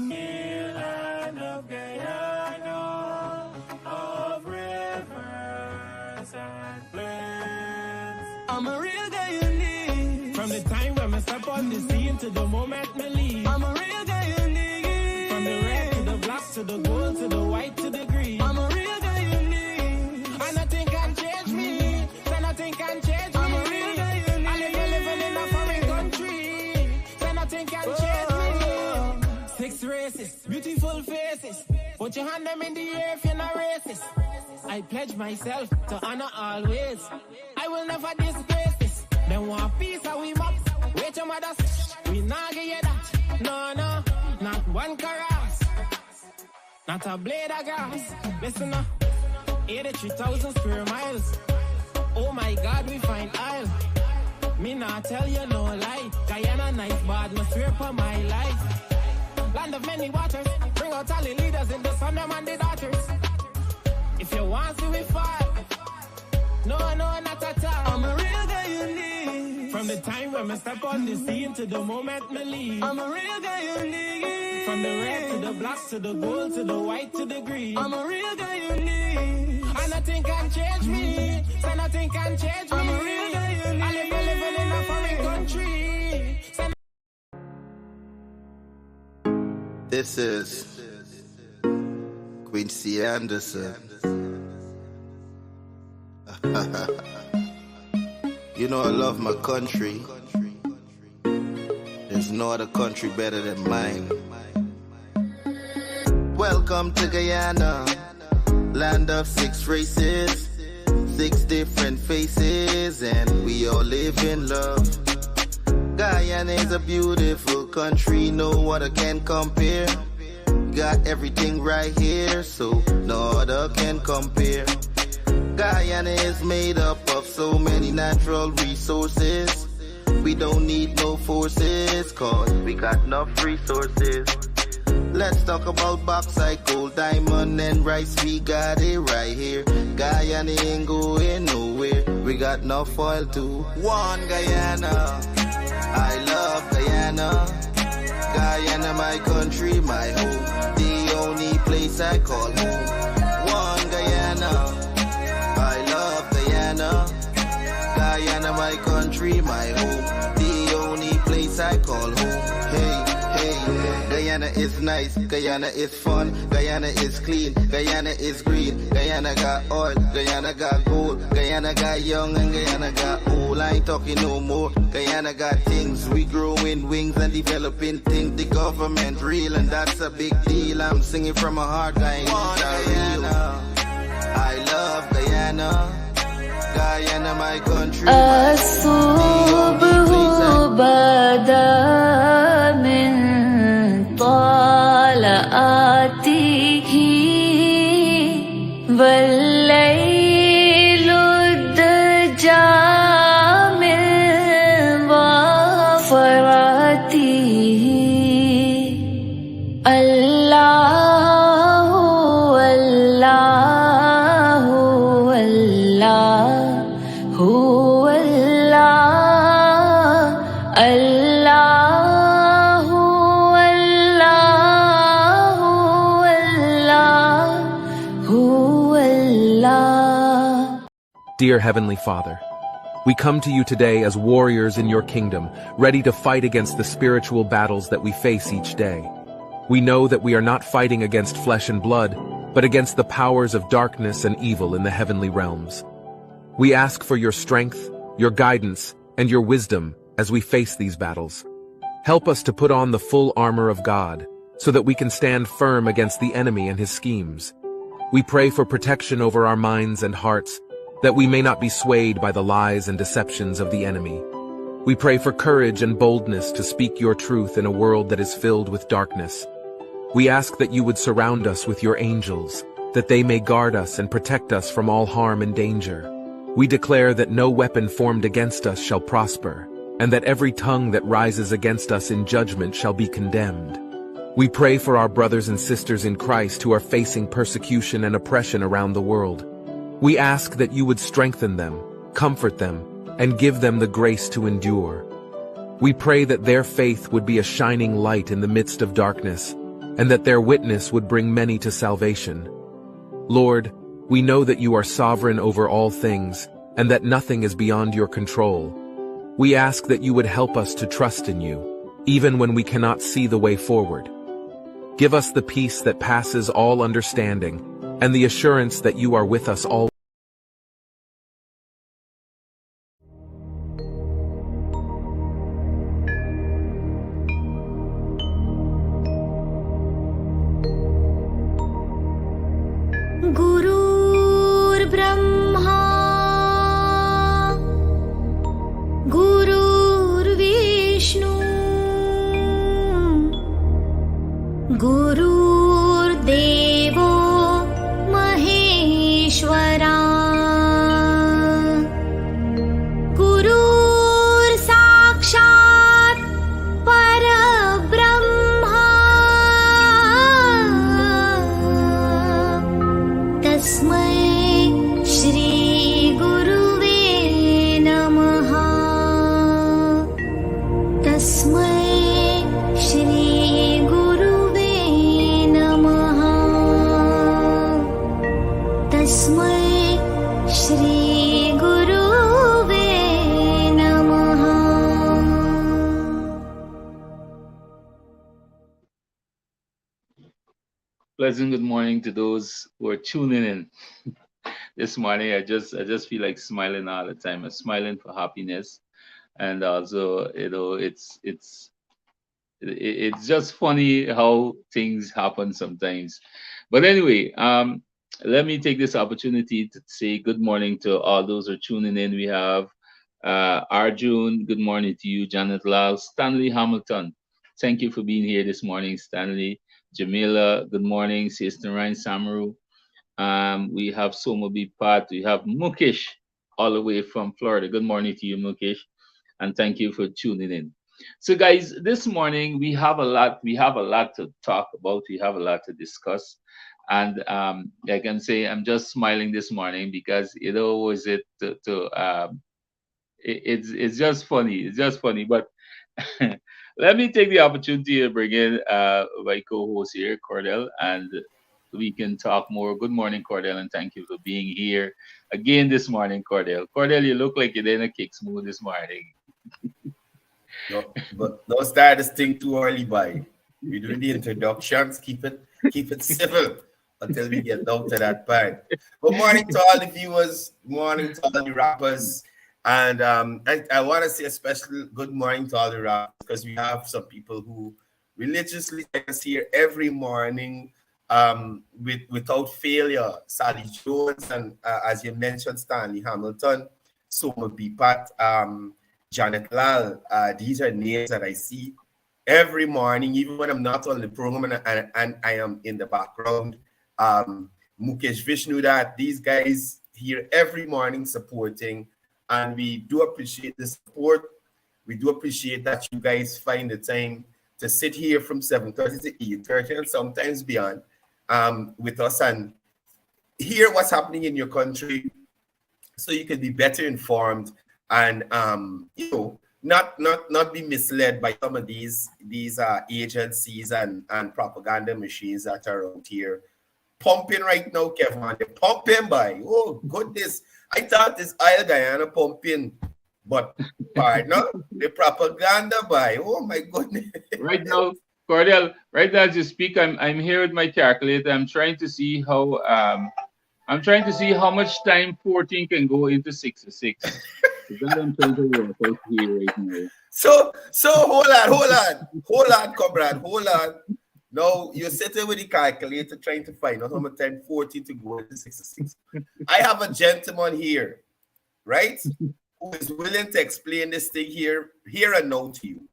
Land of Guyana, of rivers and plains. I'm a real Guyanese. From the time when I step on the scene to the moment me leave. I'm a real Guyanese. From the red to the black to the gold to the white to the green. I'm a real Guyanese. And nothing can change me. So nothing can change me. I'm a real Guyanese. I living in a foreign country. So nothing can change me. 6 races, beautiful faces. Put your hand them in the air if you're not racist. I pledge myself to honor always. I will never disgrace this. Then want peace and we mop. Wait your mothers, we not get you that. No, no, not one caress. Not a blade of grass. Listen up, 83,000 square miles. Oh my God, we find aisle. Me not tell you no lie. Guyana nice, but I swear for my life. Land of many waters, bring out all the leaders in the son, them and the daughters. If you want to we fall, no, not at all. I'm a real Guyanese. From the time when I step on the scene to the moment me leave. I'm a real Guyanese. From the red to the black to the gold to the white to the green. I'm a real Guyanese. And nothing can change me. So nothing can change me. I'm a real Guyanese. I live in a foreign country. So this is Quincy Anderson. You know I love my country. There's no other country better than mine. Welcome to Guyana, land of 6 races, 6 different faces, and we all live in love. Guyana is a beautiful country, no other can compare. Got everything right here, so no other can compare. Guyana is made up of so many natural resources. We don't need no forces, cause we got enough resources. Let's talk about bauxite, gold, diamond, and rice. We got it right here. Guyana ain't going nowhere. We got enough oil too. One Guyana, I love Guyana. Guyana, my country, my home. The only place I call home. One Guyana, I love Guyana. Guyana, my country, my home. The only place I call home. Hey, Guyana is nice, Guyana is fun, Guyana is clean, Guyana is green, Guyana got oil, Guyana got gold, Guyana got young and Guyana got old. I ain't talking no more. Guyana got things, we growing wings and developing things. The government real and that's a big deal. I'm singing from my heart, Guyana. I love Guyana. Guyana, my country. الصبح بدا من طلعته والليل الدجى من ظفرته الله الله الله هو الله الله الله هو الله. Dear Heavenly Father, we come to you today as warriors in your kingdom, ready to fight against the spiritual battles that we face each day. We know that we are not fighting against flesh and blood, but against the powers of darkness and evil in the heavenly realms. We ask for your strength, your guidance, and your wisdom as we face these battles. Help us to put on the full armor of God, so that we can stand firm against the enemy and his schemes. We pray for protection over our minds and hearts, that we may not be swayed by the lies and deceptions of the enemy. We pray for courage and boldness to speak your truth in a world that is filled with darkness. We ask that you would surround us with your angels, that they may guard us and protect us from all harm and danger. We declare that no weapon formed against us shall prosper, and that every tongue that rises against us in judgment shall be condemned. We pray for our brothers and sisters in Christ who are facing persecution and oppression around the world. We ask that you would strengthen them, comfort them, and give them the grace to endure. We pray that their faith would be a shining light in the midst of darkness, and that their witness would bring many to salvation. Lord, we know that you are sovereign over all things, and that nothing is beyond your control. We ask that you would help us to trust in you, even when we cannot see the way forward. Give us the peace that passes all understanding, and the assurance that you are with us all. Gurur Brahma, Gurur Vishnu, Gurur Devo Maheshwara, Gurur Sakshat Parabrahma, Tasmai Shri Guruve Namaha, Tasmai Shri Guruve Namaha, Tasmai Shri Guruve Namaha. Pleasant good morning to those who are tuning in this morning. I just feel like smiling all the time. I'm smiling for happiness, and also it's just funny how things happen sometimes. But anyway, let me take this opportunity to say good morning to all those who are tuning in. We have Arjun. Good morning to you, Janet Lal, Stanley Hamilton. Thank you for being here this morning, Stanley. Jamila, good morning. Sister Ryan Samaru. We have Somabi Pat. We have Mukesh all the way from Florida. Good morning to you, Mukesh, and thank you for tuning in. So, guys, this morning we have a lot. We have a lot to talk about. We have a lot to discuss, and I can say I'm just smiling this morning because it's just funny. It's just funny, but. Let me take the opportunity to bring in my co-host here, Courdel, and we can talk more. Good morning, Courdel, and thank you for being here again this morning, Courdel. Courdel, you look like you're in a kicks mood this morning. No, but don't start this thing too early, boy. We're doing the introductions. Keep it civil until we get down to that part. Good morning to all the viewers. Good morning to all the rappers. And I want to say a special good morning to all the rappers because we have some people who religiously take us here every morning without failure. Sally Jones and as you mentioned, Stanley Hamilton, Soma B. Pat, Janet Lal. These are names that I see every morning, even when I'm not on the program and I am in the background. Mukesh Vishnu, that these guys here every morning supporting. And we do appreciate the support. We do appreciate that you guys find the time to sit here from 7:30 to 8:30 and sometimes beyond with us and hear what's happening in your country so you can be better informed and, not be misled by some of these agencies and propaganda machines that are out here pumping right now, Kevon. They're pumping by. Oh, goodness. I thought this Isle Guyana pumping, but partner, the propaganda by. Oh my goodness! Right now, Courdel. Right now, as you speak, I'm here with my calculator. I'm trying to see how much time 14 can go into 66. That I'm trying to work out here right now. So hold on, comrade, hold on. Now you're sitting with the calculator trying to find out how much time 14 to go into 66. I have a gentleman here, right, who is willing to explain this thing here and now to you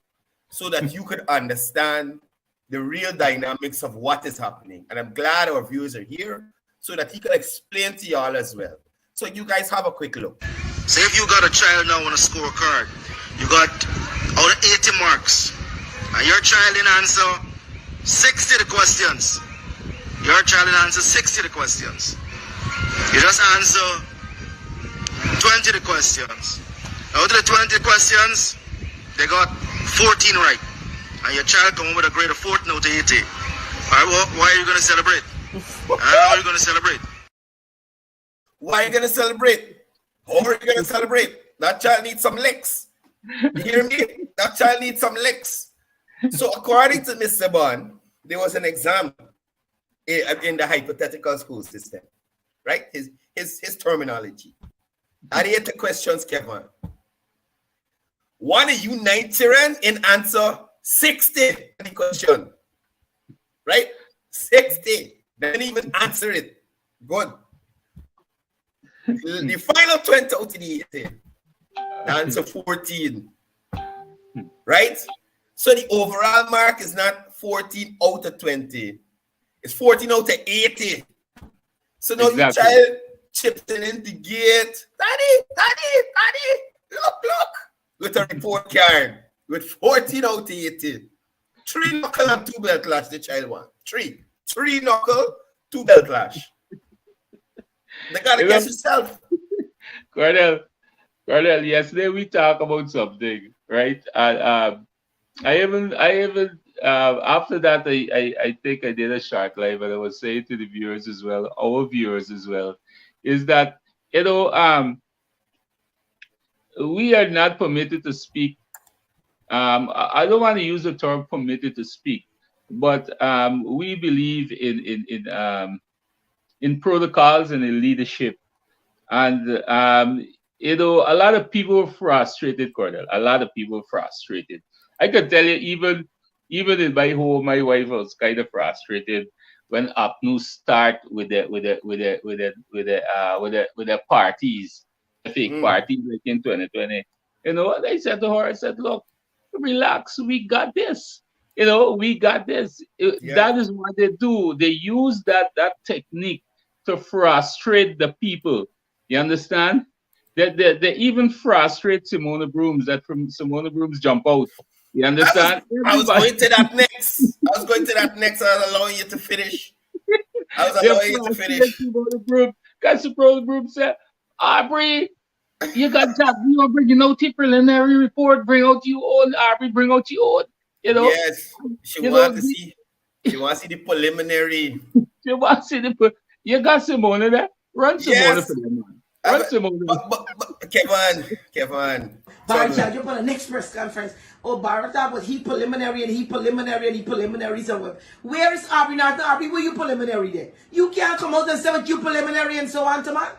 so that you could understand the real dynamics of what is happening. And I'm glad our viewers are here so that he can explain to y'all as well. So you guys have a quick look. Say if you got a child now on a scorecard, you got out of 80 marks, and your child didn't answer 60 the questions. Your child didn't answer 60 the questions. You just answer 20 the questions. Out of the 20 questions, they got 14 right. And your child come up with a grade of 14 out of 80. right, well, why are you going to celebrate? How are you going to celebrate? Why are you going to celebrate? How are you going to celebrate? That child needs some licks. You hear me? That child needs some licks. So according to Mr. Bond, there was an exam in the hypothetical school system, right? His terminology. And he had the questions, Kevon. One of you Nigerian in answer 60 the question, right? 60. Didn't even answer it. Good. The final 20 out of the 18. Answer 14. Right? So the overall mark is not 14 out of 20. It's 14 out of 80. So now your child chips in the gate. Daddy, look. With a report card. With 14 out of 80. 3 knuckle and 2 belt clash the child want. 3 knuckle, 2 belt clash. They gotta guess yourself. Courdel, yesterday we talked about something, right? And I even after that I think I did a short live, and I was saying to the viewers as well, our viewers as well, is that we are not permitted to speak. I don't want to use the term permitted to speak, but we believe in protocols and in leadership. And a lot of people were frustrated, Courdel. A lot of people were frustrated. I can tell you, even in my home, my wife was kind of frustrated when APNU start with the parties, the fake parties like in 2020. And I said to her, I said, look, relax, we got this. We got this. That is what they do. They use that technique to frustrate the people. You understand? They even frustrate Simona Brooms. That from Simona Brooms jump out. You understand? I was going to that next. I was allowing you to finish. Simona Brooms. Because Simona Brooms said, Aubrey, you got that. You want to bring your preliminary report. Bring out your own, Aubrey. Bring out your own. Yes. She wants to see the preliminary. She wants to see the. You got Simona there. Run Simona for them, man. Run Simona. But Kevon. Barry, you put a next press conference. Oh, Barry, that was he preliminary. So where is Aubrey? Not Aubrey, where you preliminary there? You can't come out and say what you preliminary and so on, to man.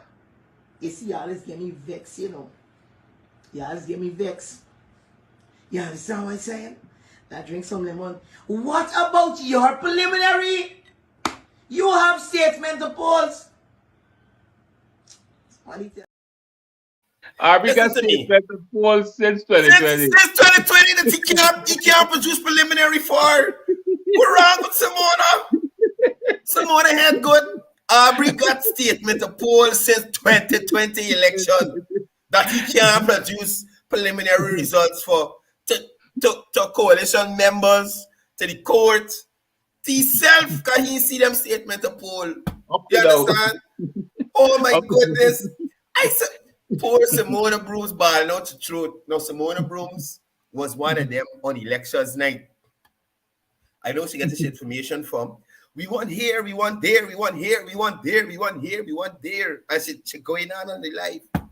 You see, y'all just get me vexed, Y'all just get me vexed. You understand what I'm saying? Now drink some lemon. What about your preliminary? You have statement of polls. Aubrey got statement of polls since 2020. Since 2020 that he can't produce preliminary for. What's wrong with Simona? Simona had good. Aubrey got statement of polls since 2020 election that he can't produce preliminary results for to coalition members, to the court, to himself, because he see them statement of poll. You understand? Oh my goodness. I said, poor Simona Brooms ball, not the truth. No, Simona Brooms was one of them on elections night. I know she gets this information from. We want here, we want there, we want here, we want there, we want here, we want there. And she going on the life. And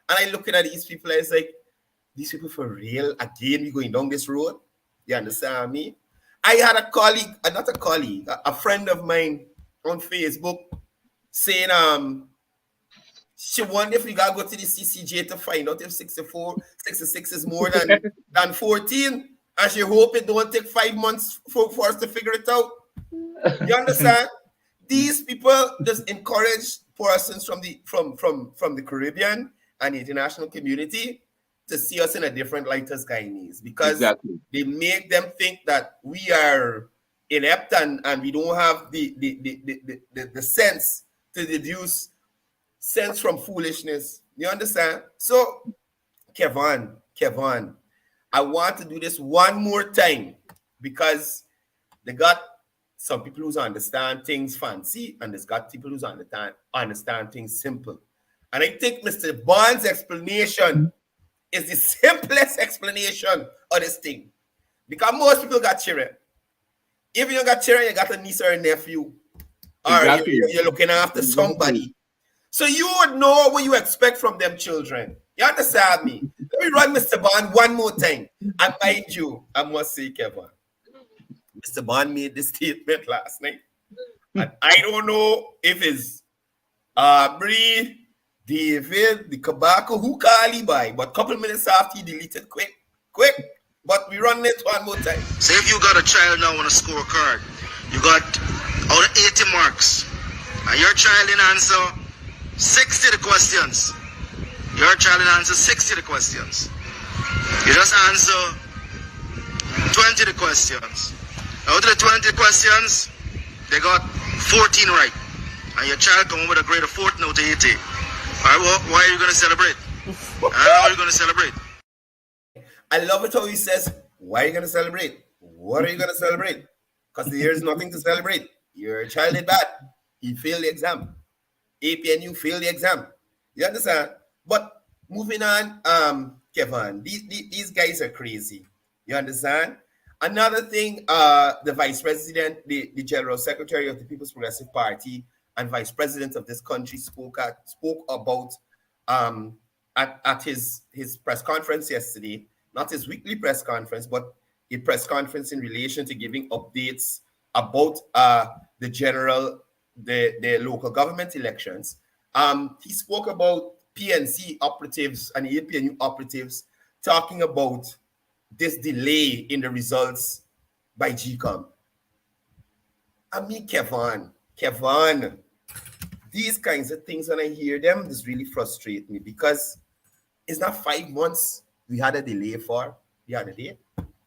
I looking at these people, I was like, these people for real? Again, we going down this road? You understand me? I had a colleague, not a colleague, a friend of mine on Facebook saying, she wonder if we gotta go to the CCJ to find out if 66 is more than 14. And she hope it don't take 5 months for us to figure it out. You understand? These people just encourage persons from the Caribbean and the international community to see us in a different light as Guyanese, because they make them think that we are inept and we don't have the sense to deduce sense from foolishness. You understand? So, Kevon, I want to do this one more time because they got some people who understand things fancy and there's got people who understand things simple. And I think Mr. Bond's explanation is the simplest explanation of this thing. Because most people got children. If you got children, you got a niece or a nephew, or Exactly. you're looking after Exactly. somebody. So you would know what you expect from them children. You understand me? Let me run Mr. Bond one more time. And mind you, I must say, Kevon, Mr. Bond made this statement last night. And I don't know if it's Aubrey, David, the Kabako, who call he by, but a couple minutes after he deleted quick. But we run it one more time. Say if you got a child now on a scorecard, you got out of 80 marks, and your child didn't answer 60 the questions. Your child didn't answer 60 the questions. You just answer 20 the questions. Out of the 20 questions, they got 14 right. And your child come with a grade of 14 out of 80. All right, well, why are you going to celebrate? How are you going to celebrate? I love it how he says, why are you going to celebrate? What are you going to celebrate? Because there's nothing to celebrate. Your child did bad. He failed the exam. APNU failed the exam. You understand? But moving on, Kevon, these guys are crazy. You understand? Another thing, the vice president, the general secretary of the People's Progressive Party and vice president of this country spoke about at his press conference yesterday, not his weekly press conference, but a press conference in relation to giving updates about the local government elections. He spoke about PNC operatives and APNU operatives talking about this delay in the results by GCOM. I mean, Kevon, these kinds of things, when I hear them, this really frustrates me because it's not 5 months we had a delay for the other day.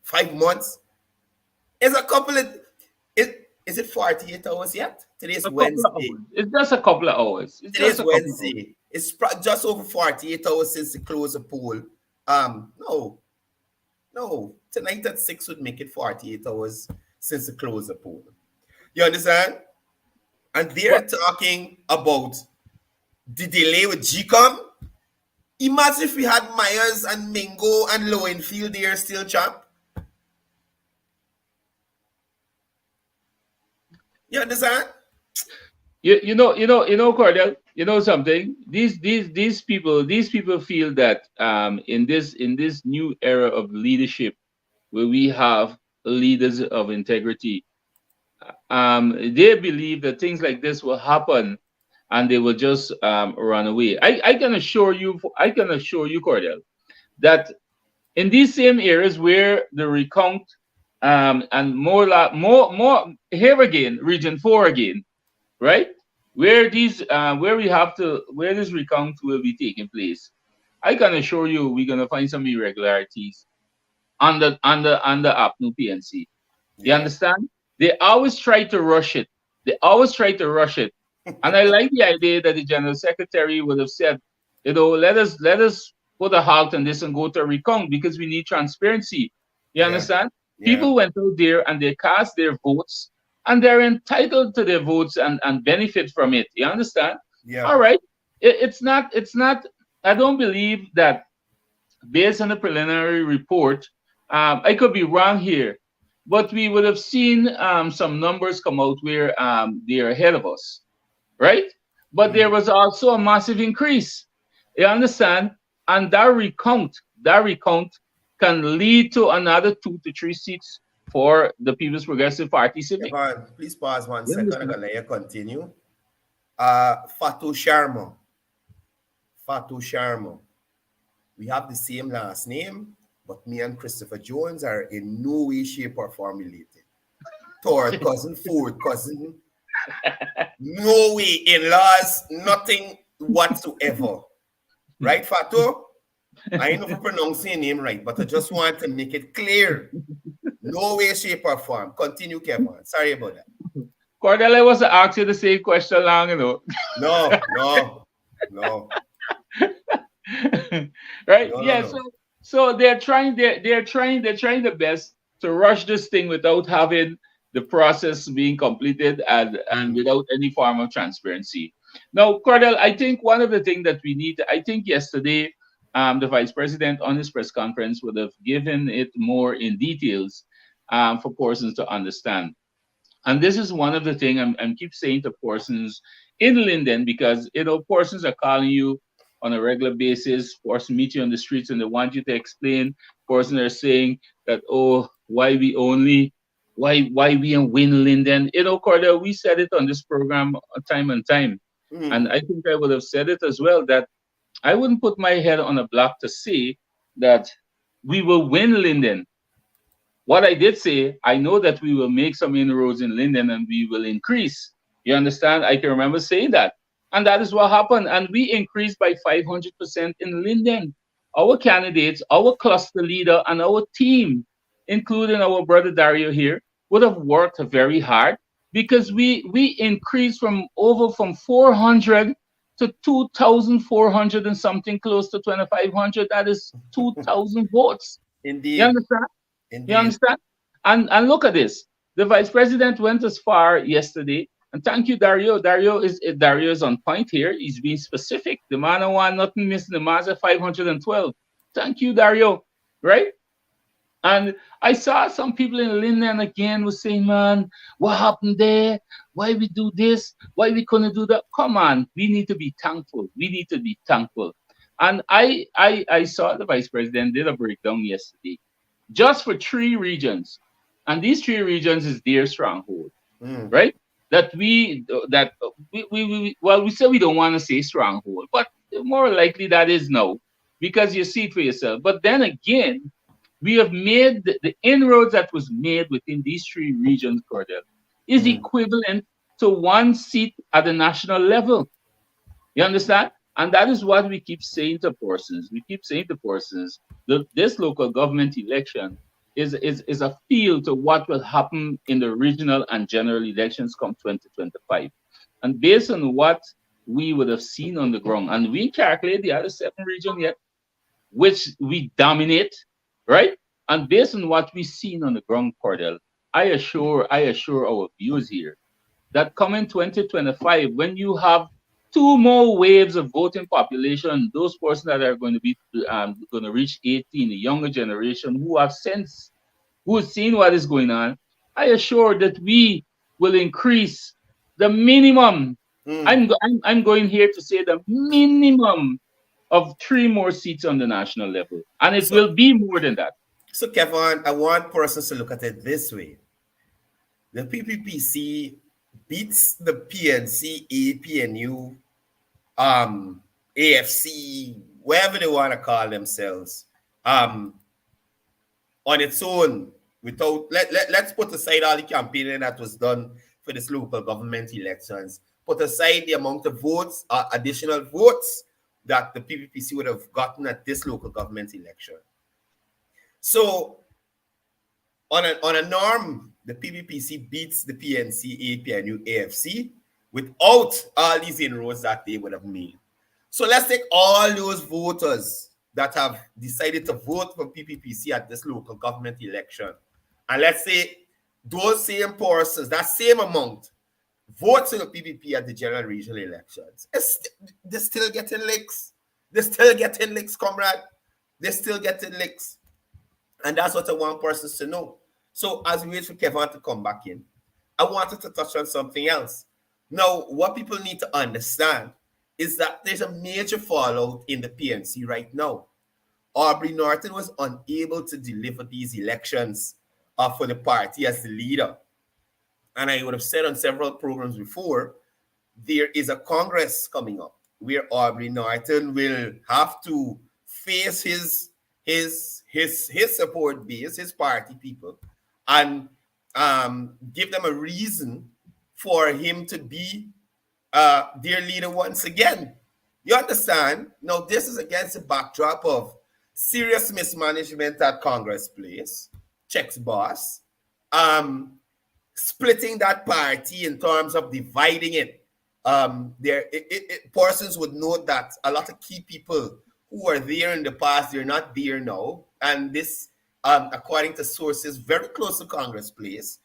5 months. It's a couple of, is it 48 hours yet? Today's Wednesday. It's just a couple of hours. Today's Wednesday. It's just over 48 hours since the close of poll. No. Tonight at 6 would make it 48 hours since the close of poll. You understand? And they're talking about the delay with GCOM. Imagine if we had Myers and Mingo and Lowenfield there still, champ. You understand? You know, Courdel, you know something? These people feel that in this new era of leadership where we have leaders of integrity, they believe that things like this will happen and they will just run away. I can assure you, Courdel, that in these same areas where the recount and more here again, Region 4 again, right? Where this recount will be taking place, I can assure you we're gonna find some irregularities under APNU PNC. You understand? They always try to rush it. And I like the idea that the general secretary would have said, let us put a halt on this and go to a recount because we need transparency. You understand? Yeah. People went out there and they cast their votes and they're entitled to their votes and benefit from it. You understand? Yeah. All right. It's not, I don't believe that based on the preliminary report, I could be wrong here, but we would have seen some numbers come out where they're ahead of us, right? But there was also a massive increase. You understand? And that recount can lead to another 2 to 3 seats for the People's Progressive Party. Please pause 1 second. I'm gonna let you continue. Fatou Sharma. We have the same last name, but me and Christopher Jones are in no way, shape, or form related. Third cousin, fourth cousin, no way, in-laws, nothing whatsoever. Right, Fatou? I ain't know if I'm pronouncing your name right, but I just want to make it clear. No way, shape, or form. Continue, Kevon. Sorry about that. Courdel, I was asked you the same question long ago. No. Right? No. So they're trying the best to rush this thing without having the process being completed and without any form of transparency. Now, Courdel, I think one of the things that we need, I think yesterday, the vice president on his press conference would have given it more in details for persons to understand. And this is one of the things I'm keep saying to persons in Linden, because persons are calling you on a regular basis, persons meet you on the streets and they want you to explain. Persons are saying that, oh, why we in win Linden. Courdel, we said it on this program time and time. Mm. And I think I would have said it as well, that I wouldn't put my head on a block to say that we will win Linden. What I did say, I know that we will make some inroads in Linden and we will increase. You understand? I can remember saying that. And that is what happened. And we increased by 500% in Linden. Our candidates, our cluster leader, and our team, including our brother Dario here, would have worked very hard, because we increased from 400 to 2,400 and something, close to 2,500. That is 2,000 votes. You Indeed. understand? You Indeed. understand? And look at this. The vice president went as far yesterday, and thank you, Dario. Dario is on point here. He's being specific. The man I want nothing missing. The man's at 512. Thank you, Dario. Right? And I saw some people in Linden again was saying, man, what happened there? Why we do this? Why we couldn't do that? Come on, we need to be thankful. We need to be thankful. And I saw the vice president did a breakdown yesterday, just for 3 regions, and these 3 regions is their stronghold, Mm. right? We say we don't want to say stronghold, but more likely that is no, because you see it for yourself. But then again, we have made the inroads that was made within these 3 regions, Courdel, is Mm. equivalent to 1 seat at the national level. You understand? And that is what we keep saying to persons. We keep saying to persons that this local government election is a feel to what will happen in the regional and general elections come 2025. And based on what we would have seen on the ground, and we calculate the other 7 regions yet, which we dominate, right? And based on what we've seen on the ground, Courdel, I assure our viewers here that coming 2025, when you have 2 more waves of voting population, those persons that are going to be going to reach 18, the younger generation who have sense, who have seen what is going on, I assure that we will increase the minimum. Mm. I'm going here to say the minimum of 3 more seats on the national level, and it So, will be more than that. so Kevon, I want persons to look at it this way. The PPPC beats the PNC, APNU, AFC, whatever they want to call themselves, on its own, without let's put aside all the campaigning that was done for this local government elections. Put aside the amount of votes, additional votes that the PPPC would have gotten at this local government election. So on a norm, the PPPC beats the PNC, APNU, AFC without all these inroads that they would have made. So let's take all those voters that have decided to vote for PPPC at this local government election, and let's say those same persons, that same amount, votes in the PPP at the general regional elections. They're still getting licks. They're still getting licks, comrade. They're still getting licks. And that's what I want persons to know. So as we wait for Kevon to come back in, I wanted to touch on something else. Now, what people need to understand is that there's a major fallout in the PNC right now. Aubrey Norton was unable to deliver these elections for the party as the leader. And I would have said on several programs before, there is a Congress coming up where Aubrey Norton will have to face his support base, his party people, and give them a reason for him to be their leader once again. You understand? Now, this is against the backdrop of serious mismanagement at Congress Place, checks boss, splitting that party in terms of dividing it. Persons would note that a lot of key people who were there in the past, they're not there now. And this, according to sources very close to Congress Place,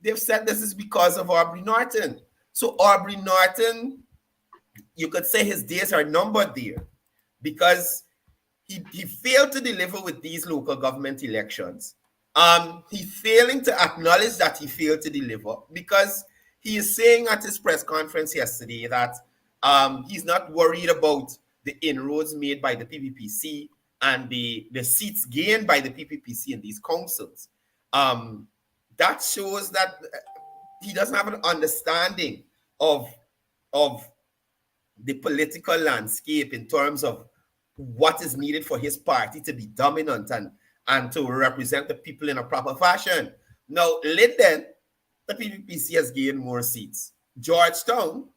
they've said this is because of Aubrey Norton. So Aubrey Norton, you could say his days are numbered there, because he failed to deliver with these local government elections. He's failing to acknowledge that he failed to deliver, because he is saying at his press conference yesterday that he's not worried about the inroads made by the PPPC and the seats gained by the PPPC in these councils. That shows that he doesn't have an understanding of the political landscape in terms of what is needed for his party to be dominant and to represent the people in a proper fashion. Now, Linden, the PPPC has gained more seats. Georgetown,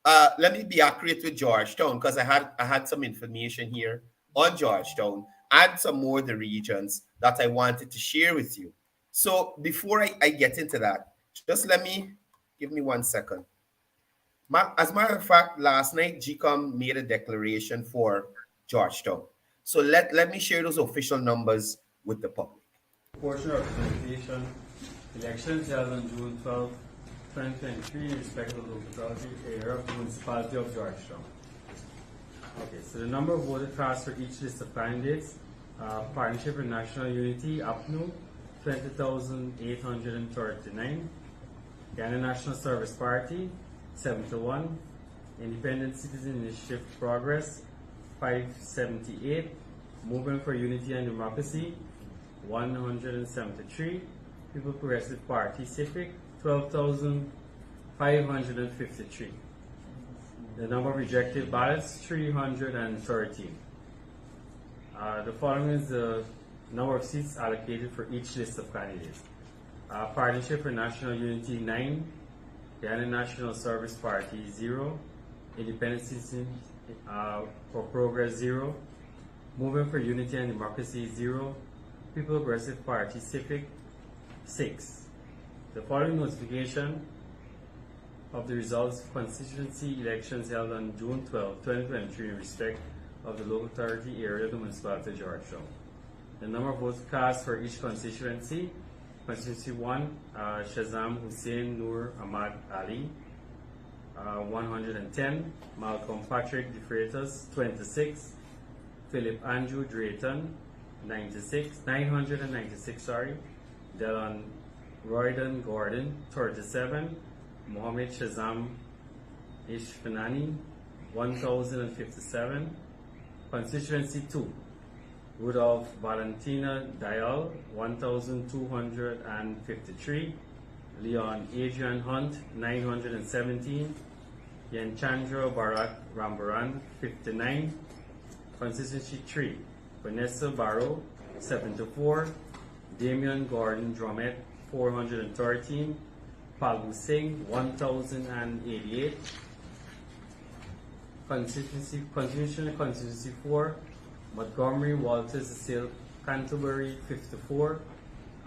let me be accurate with Georgetown, because I had some information here on Georgetown and some more of the regions that I wanted to share with you. So before I get into that, just give me 1 second. As a matter of fact, last night, GCOM made a declaration for Georgetown. So let me share those official numbers with the public. Proportional representation. Elections held on June 12, 2023 in respect of the local authority area of the municipality of Georgetown. Okay, so the number of voted cast for each list of candidates, Partnership for National Unity, APNU, 20,839. Ghana National Service Party, 71. Independent Citizen Initiative Progress, 578. Movement for Unity and Democracy, 173. People Progressive Party, CIFIC, 12,553. The number of rejected ballots, 313. The following is the number of seats allocated for each list of candidates. Partnership for National Unity, 9. Ghana National Service Party, 0. Independent Citizen for Progress, 0. Movement for Unity and Democracy, 0. People Progressive Party, CIFIC, 6. The following notification of the results of constituency elections held on June 12, 2023 in respect of the local authority area of the municipality of Georgetown. The number of votes cast for each constituency. Constituency 1, Shazam Hussein Nur Ahmad Ali, 110. Malcolm Patrick De Freitas, 26. Philip Andrew Drayton, 996, Delon Royden Gordon, 37. Mohammed Shazam Ishfanani, 1,057. Constituency 2, Rudolph Valentina Dial, 1,253. Leon Adrian Hunt, 917. Yanchandra Bharat Rambaran, 59. Constituency 3, Vanessa Barrow, 74. Damian Gordon Drummett, 413. Palbu Singh, 1,088. Constituency 4, Montgomery Walters Cecil Canterbury, 54.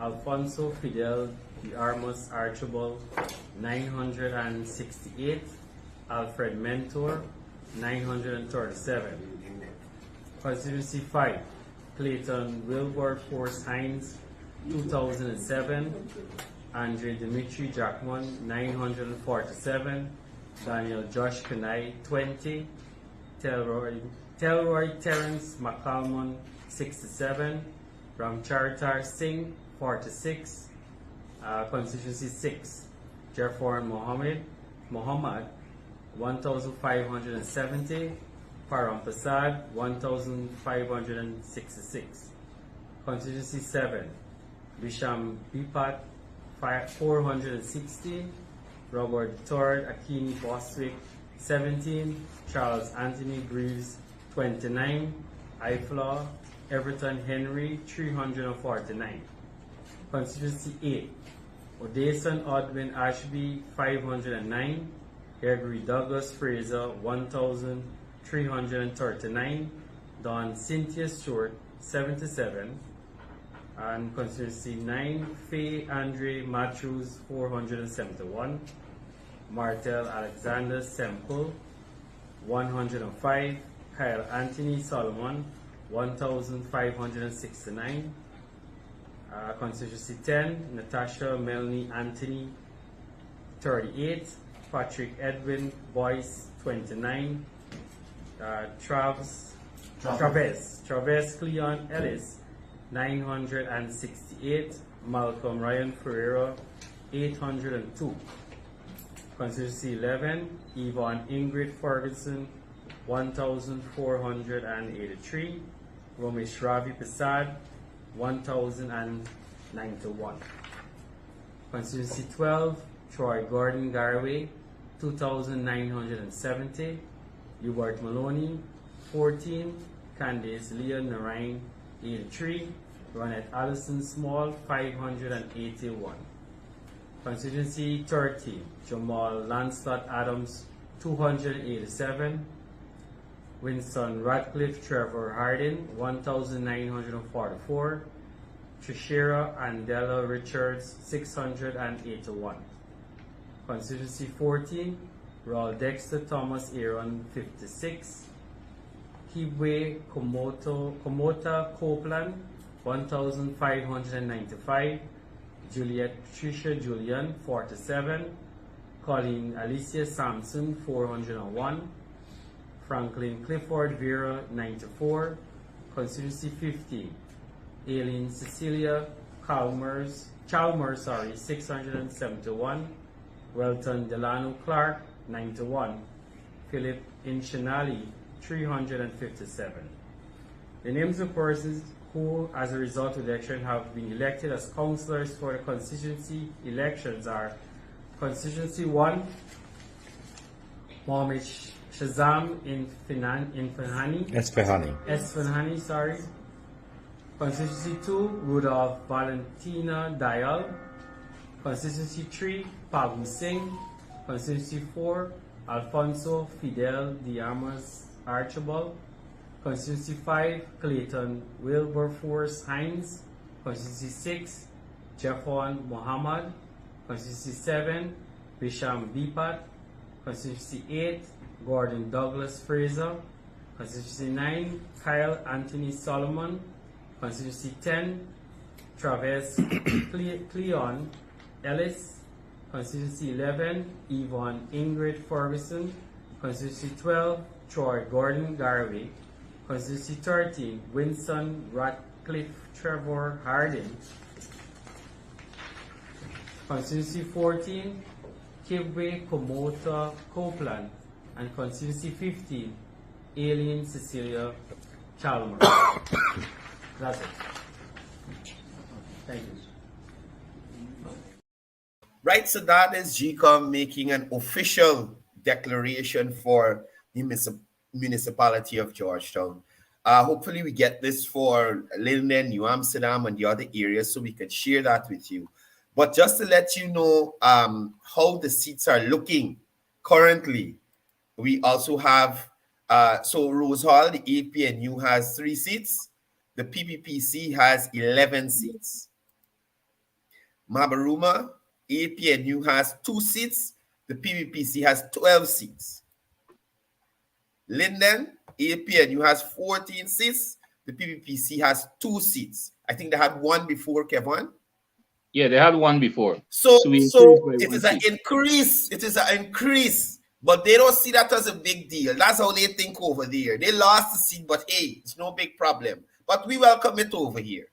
Alfonso Fidel de Armas Archibald, 968. Alfred Mentor, 937. Constituency 5, Clayton Wilberforce Hines, 2007. Andre Dimitri Jackman, 947. Daniel Josh Kanai, 20. Telroy Terence McCalmon, 67. Ramcharitar Singh, 46. Constituency 6, Jafar Muhammad, 1,570. Param Prasad, 1,566. Constituency 7, Bisham Bipat, 460. Robert Tord Akini Boswick, 17. Charles Anthony Greaves, 29. Iflaw Everton Henry, 349. Constituency 8, Odeson Odwin Ashby, 509. Gregory Douglas Fraser, 1,339. Don Cynthia Stewart, 77. And Constituency 9, Faye Andre Matthews, 471. Martel Alexander Semple, 105. Kyle Anthony Solomon, 1,569. Constituency 10, Natasha Melanie Anthony, 38. Patrick Edwin Boyce, 29. Travis Cleon Ellis, 968. Malcolm Ryan Ferreira, 802. Constituency 11, Yvonne Ingrid Ferguson, 1,483. Ramesh Ravi Prasad, 1,091. Constituency 12, Troy Gordon Garway, 2,970. Hubert Maloney, 14. Candice Leon Narain, 83. Ronette Allison Small, 581. Constituency 13, Jamal Lancelot Adams, 287. Winston Radcliffe Trevor Hardin, 1,944. Trishera Andela Richards, 681. Constituency 14, Raul Dexter Thomas Aaron, 56. Kibwe Komota Copeland, 1,595. Juliet Patricia Julian, 47. Colleen Alicia Sampson, 401. Franklin Clifford Vera, 94. Constituency 15, Aileen Cecilia Chalmers, 671. Welton Delano Clark, 91. Philip Inchinali, 357. The names of persons who, as a result of the election, have been elected as councillors for the constituency elections are: Constituency 1, Mohammed Shazam Esfahani, sorry. Constituency 2, Rudolph Valentina Dial. Constituency 3, Pabu Singh. Constituency 4, Alfonso Fidel Diamas Archibald. Constituency 5, Clayton Wilberforce Hines. Constituency 6, Jeffon Muhammad. Constituency 7, Bisham Bipat. Constituency 8, Gordon Douglas Fraser. Constituency 9, Kyle Anthony Solomon. Constituency 10, Travis Cleon Ellis. Constituency 11, Yvonne Ingrid Ferguson. Constituency 12, Troy Gordon Garvey. Constituency 13, Winston Ratcliffe Trevor Hardin. Constituency 14, Kibwe Komota Copeland. And Constituency 15, Aileen Cecilia Chalmers. That's it. Thank you. Right, so that is GCOM making an official declaration for the municipality of Georgetown. Hopefully we get this for Linden, New Amsterdam, and the other areas so we can share that with you. But just to let you know how the seats are looking currently, we also have, so Rose Hall, the APNU has 3 seats. The PPPC has 11 seats. Mabaruma, APNU has 2 seats. The PPPC has 12 seats. Linden, APNU has 14 seats. The PPPC has 2 seats. I think they had 1 before, Kevon. Yeah, they had 1 before. So it is an increase. It is an increase. But they don't see that as a big deal. That's how they think over there. They lost the seat, but hey, it's no big problem. But we welcome it over here.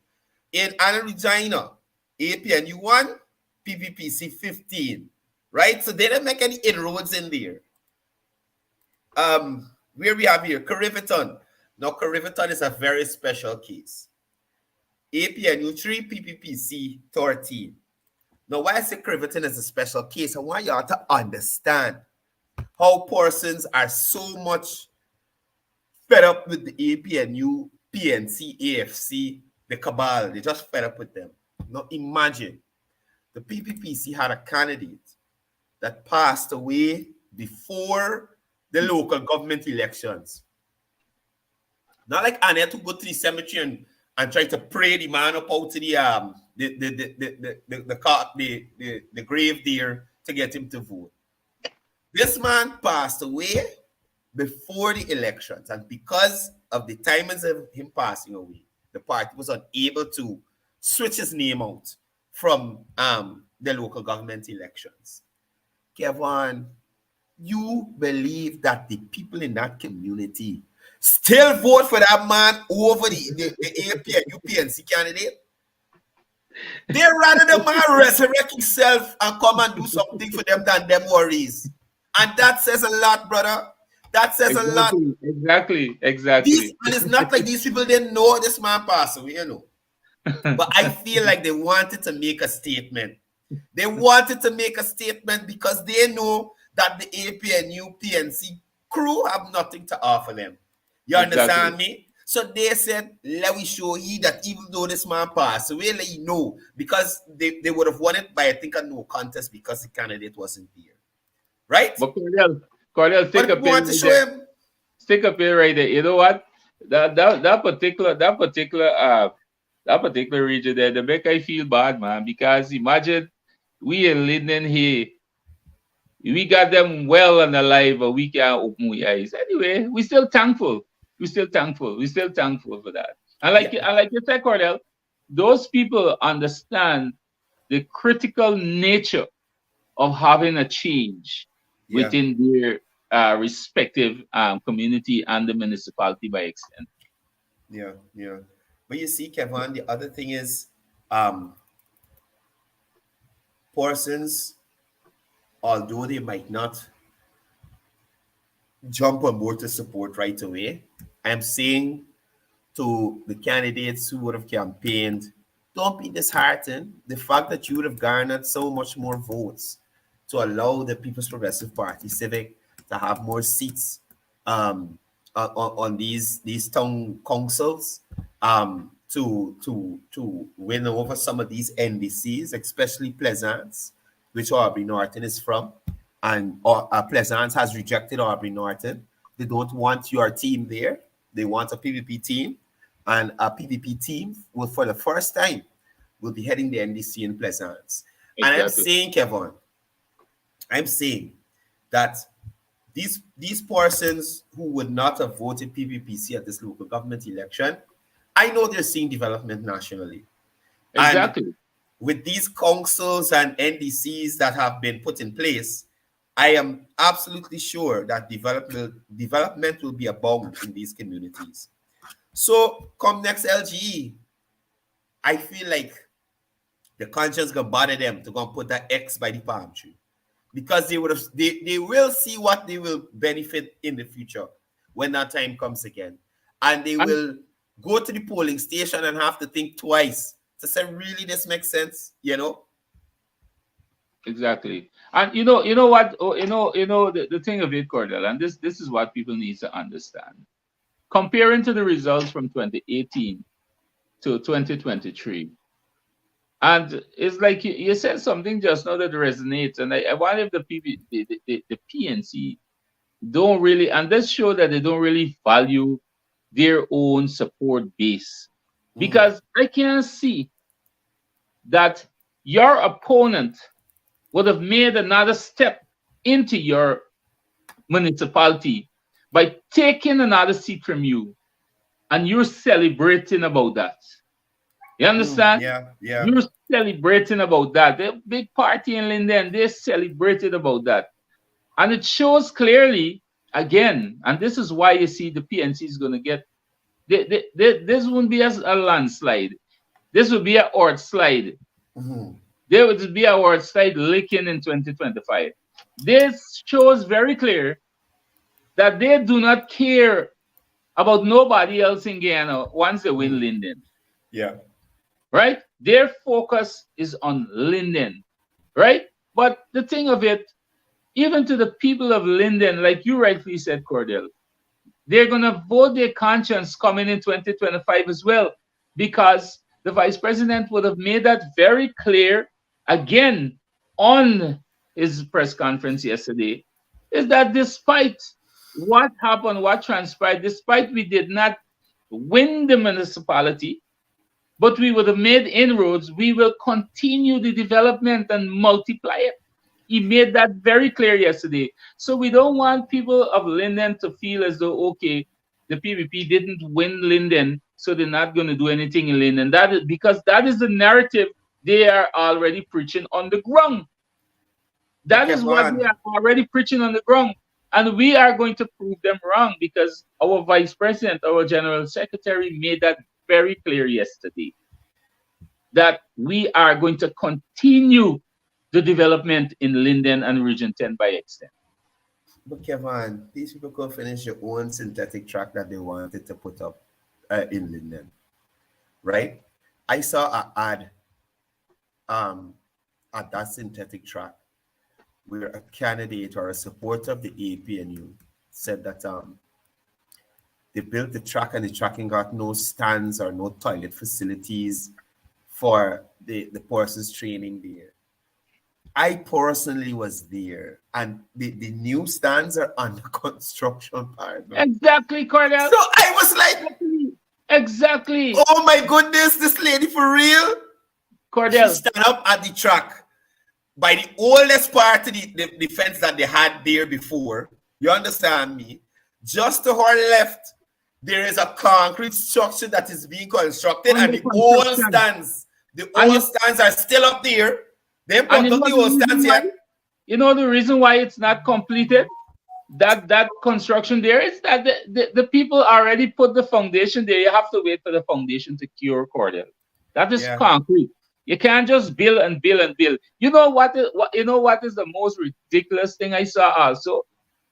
In Anna Regina, APNU 1, PPPC 15. Right? So they didn't make any inroads in there. Where we have here, Cariveton. Now, Cariveton is a very special case. APNU 3, PPPC 13. Now, why I say Cariveton is a special case, I want y'all to understand how persons are so much fed up with the APNU, PNC, AFC, the cabal. They just fed up with them. Now, imagine the PPPC had a candidate that passed away before the local government elections. Not like Annette who go to the cemetery and try to pray the man up out to the grave there to get him to vote. This man passed away before the elections, and because of the timings of him passing away, the party was unable to switch his name out from the local government elections. Kevon, you believe that the people in that community still vote for that man over the AP and UPNC candidate. They rather the man resurrect himself and come and do something for them than them worries. And that says a lot, brother. That says a lot. Exactly. And it's not like these people didn't know this man passed away, you know. But I feel like they wanted to make a statement. They wanted to make a statement because they know that the AP and UPNC crew have nothing to offer them. You understand me? So they said, let me show you that even though this man passed away, let you know. Because they would have won it by, I think, a no contest because the candidate wasn't there. Right? But Courdel, stick up here right there. You know what? That particular region there, they make I feel bad, man. Because imagine we in Linden here, we got them well and alive, but we can't open our eyes. Anyway, we're still thankful. We're still thankful for that. And like you said, Courdel, those people understand the critical nature of having a change within their respective community and the municipality by extent. Yeah. But you see, Kevon, the other thing is persons, although they might not jump on board to support right away, I'm saying to the candidates who would have campaigned, don't be disheartened. The fact that you would have garnered so much more votes to allow the People's Progressive Party, Civic, to have more seats on these town councils, to win over some of these NDCs, especially Pleasance, which Aubrey Norton is from, and Pleasance has rejected Aubrey Norton. They don't want your team there. They want a PVP team, and a PVP team will, for the first time, will be heading the NDC in Pleasance. Exactly. And I'm saying, Kevon, that these persons who would not have voted PVPC at this local government election, I know they're seeing development nationally. Exactly. And with these councils and NDCs that have been put in place, I am absolutely sure that development will be abound in these communities. So come next LGE, I feel like the conscience gonna bother them to go and put that X by the palm tree. Because they will see what they will benefit in the future when that time comes again. And they will go to the polling station and have to think twice to say, really, this makes sense, you know? Exactly. And you know what? The thing of it, Courdel, and this is what people need to understand. Comparing to the results from 2018 to 2023, and it's like you said something just now that resonates, and I wonder if the PNC don't really, and this show that they don't really value their own support base, because I can see that your opponent would have made another step into your municipality by taking another seat from you, and you're celebrating about that. You understand? Yeah. You're celebrating about that. The big party in Linden, they celebrated about that. And it shows clearly, again, and this is why you see the PNC is going to get, this won't be a landslide. This will be a Ort slide. There would be a Ort slide licking in 2025. This shows very clear that they do not care about nobody else in Guyana once they win Linden. Yeah. Right? Their focus is on Linden. Right? But the thing of it, even to the people of Linden, like you rightly said, Courdel, they're going to vote their conscience coming in 2025 as well, because the vice president would have made that very clear again on his press conference yesterday, is that despite what happened, what transpired, despite we did not win the municipality, but we would have made inroads, we will continue the development and multiply it. He made that very clear yesterday. So we don't want people of Linden to feel as though, okay, the PVP didn't win Linden, so they're not going to do anything in Linden. That is because that is the narrative they are already preaching on the ground. That is what they are already preaching on the ground. And we are going to prove them wrong because our vice president, our general secretary made that very clear yesterday that we are going to continue the development in Linden and Region 10 by extent. But Kevin, these people could finish their own synthetic track that they wanted to put up in Linden, right? I saw an ad at that synthetic track where a candidate or a supporter of the APNU said that they built the track and the tracking got no stands or no toilet facilities for the persons training there. I personally was there, and the new stands are under construction partner. Exactly, Courdel. So I was like, exactly. oh my goodness, this lady for real? Courdel. She stand up at the track by the oldest part of the fence that they had there before. You understand me? Just to her left, there is a concrete structure that is being constructed, and the old stands, are still up there. They put up the old stands here. You know the reason why it's not completed? That construction there is that the people already put the foundation there. You have to wait for the foundation to cure, Courdel. That is concrete. You can't just build and build and build. You know what is the most ridiculous thing I saw also?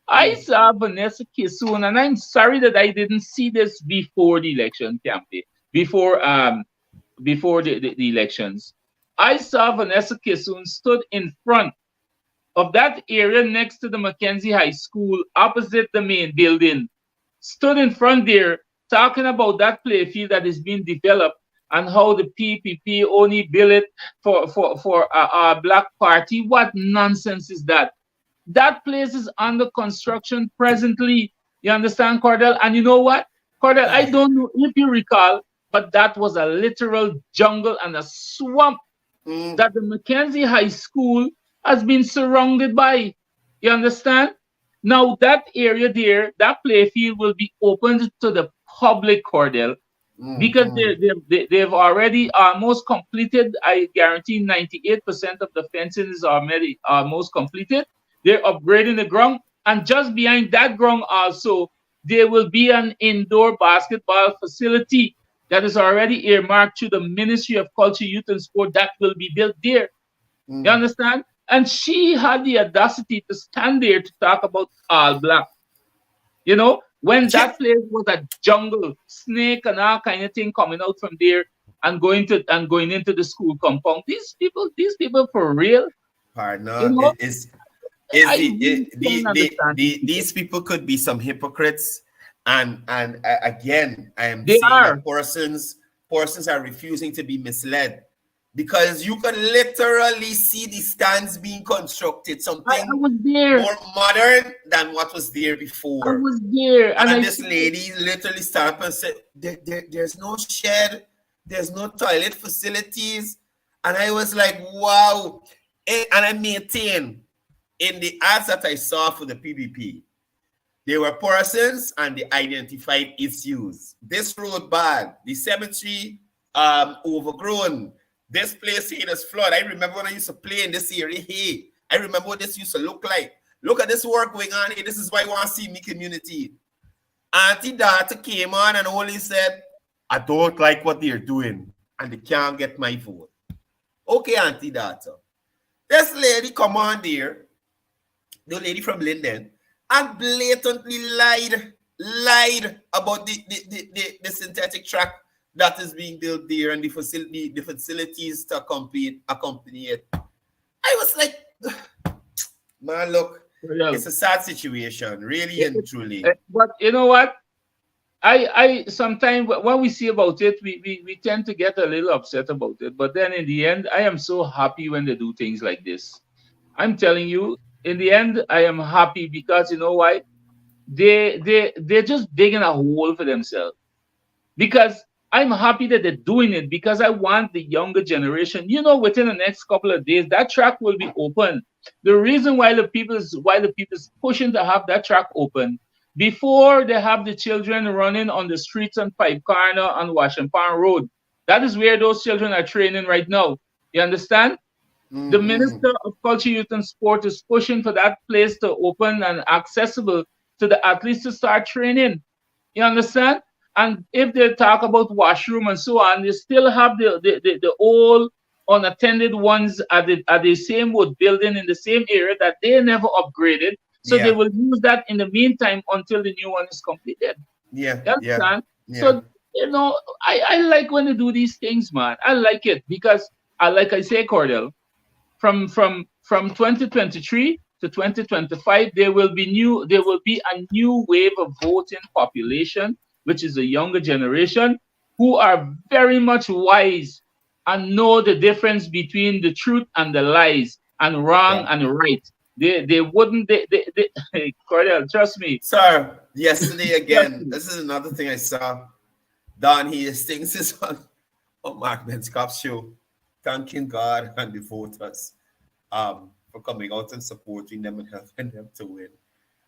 I saw Vanessa Kissoon, and I'm sorry that I didn't see this before the election campaign, before the elections. I saw Vanessa Kissoon stood in front of that area next to the Mackenzie High School, opposite the main building, stood in front there talking about that playfield that is being developed and how the PPP only built it for a black party. What nonsense is that? That place is under construction presently. You understand, Courdel? And you know what, Courdel, I don't know if you recall, but that was a literal jungle and a swamp that the Mackenzie High School has been surrounded by. You understand? Now that area there, that playfield will be opened to the public, Courdel, because they've already almost completed. I guarantee 98% of the fencing is already almost completed. They're upgrading the ground, and just behind that ground also, there will be an indoor basketball facility that is already earmarked to the Ministry of Culture, Youth and Sport that will be built there. You understand? And she had the audacity to stand there to talk about all black. You know, when that place was a jungle, snake and all kind of thing coming out from there and going into the school compound. These people for real. Partner, you know? These people could be some hypocrites, and again, I am they saying are. that persons are refusing to be misled, because you can literally see the stands being constructed, something more modern than what was there before. I was there, and this lady literally stood up and said, "There's no shed, there's no toilet facilities," and I was like, "Wow!" And I maintain. In the ads that I saw for the PPP, there were persons and they identified issues. This road bad, the cemetery overgrown, this place here is flood. I remember when I used to play in this area here. I remember what this used to look like. Look at this work going on here. This is why you want to see me community. Auntie Data came on and only said, "I don't like what they're doing and they can't get my vote." Okay, Auntie Data. This lady come on there, the lady from Linden, and blatantly lied about the synthetic track that is being built there and the facilities to accompany it. I was like, man, look, it's a sad situation, really and truly. But you know what? I sometimes when we see about it, we tend to get a little upset about it. But then in the end, I am so happy when they do things like this. I'm telling you, in the end, I am happy because you know why? They're just digging a hole for themselves. Because I'm happy that they're doing it, because I want the younger generation. You know, within the next couple of days, that track will be open. The reason why the people is pushing to have that track open before they have the children running on the streets on Pipe Corner on Washington Road. That is where those children are training right now. You understand? The Minister of Culture, Youth and Sport is pushing for that place to open and accessible to the athletes to start training. You understand? And if they talk about washroom and so on, they still have the old unattended ones at the same wood building in the same area that they never upgraded. So they will use that in the meantime until the new one is completed. You understand? So, you know, I like when they do these things, man. I like it because, like I say, Courdel, from 2023 to 2025, there will be a new wave of voting population, which is a younger generation, who are very much wise and know the difference between the truth and the lies and wrong and right. They wouldn't Courdel, trust me. Sir, yesterday again, this is another thing I saw. Don Hastings is on Mark Ben's show, thanking God and the voters for coming out and supporting them and helping them to win.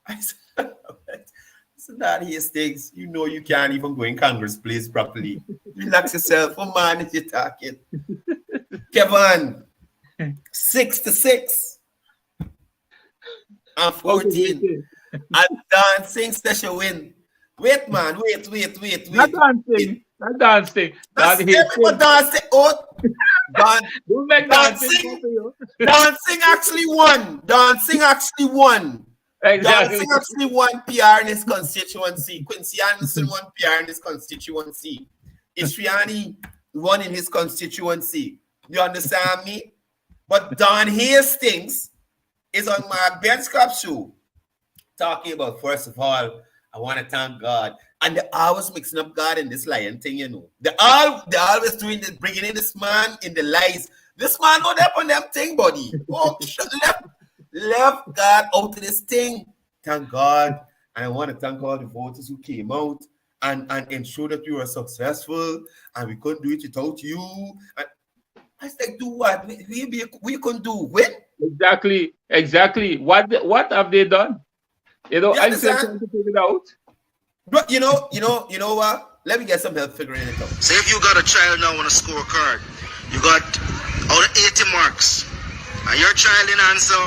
I said, Don Hastings, you know you can't even go in Congress place properly. Relax yourself. Oh man, if you're talking. Kevon, 6-6. And 14. And Don sings that she win. Wait, man, wait. Not dancing. That's everyone dancing. Oh, dancing actually won. Dancing actually won. Exactly. Dancing actually won PR in his constituency. Quincy Anderson won PR in his constituency. Ishriani won in his constituency. You understand me? But Don Hastings is on Mark Ben's show talking about, first of all, I want to thank God. And they're always mixing up God and this lying thing, you know. They're always doing this, bringing in this man in the lies. This man not up on them thing, buddy. Oh, left God out of this thing. Thank God. And I want to thank all the voters who came out and ensure that we were successful and we couldn't do it without you. And I said, do what? We couldn't do. Win? Exactly. What have they done? You know, I'm still trying to figure it out. But you know what? Let me get some help figuring it out. Say if you got a child now on a scorecard, you got out of 80 marks, and your child didn't answer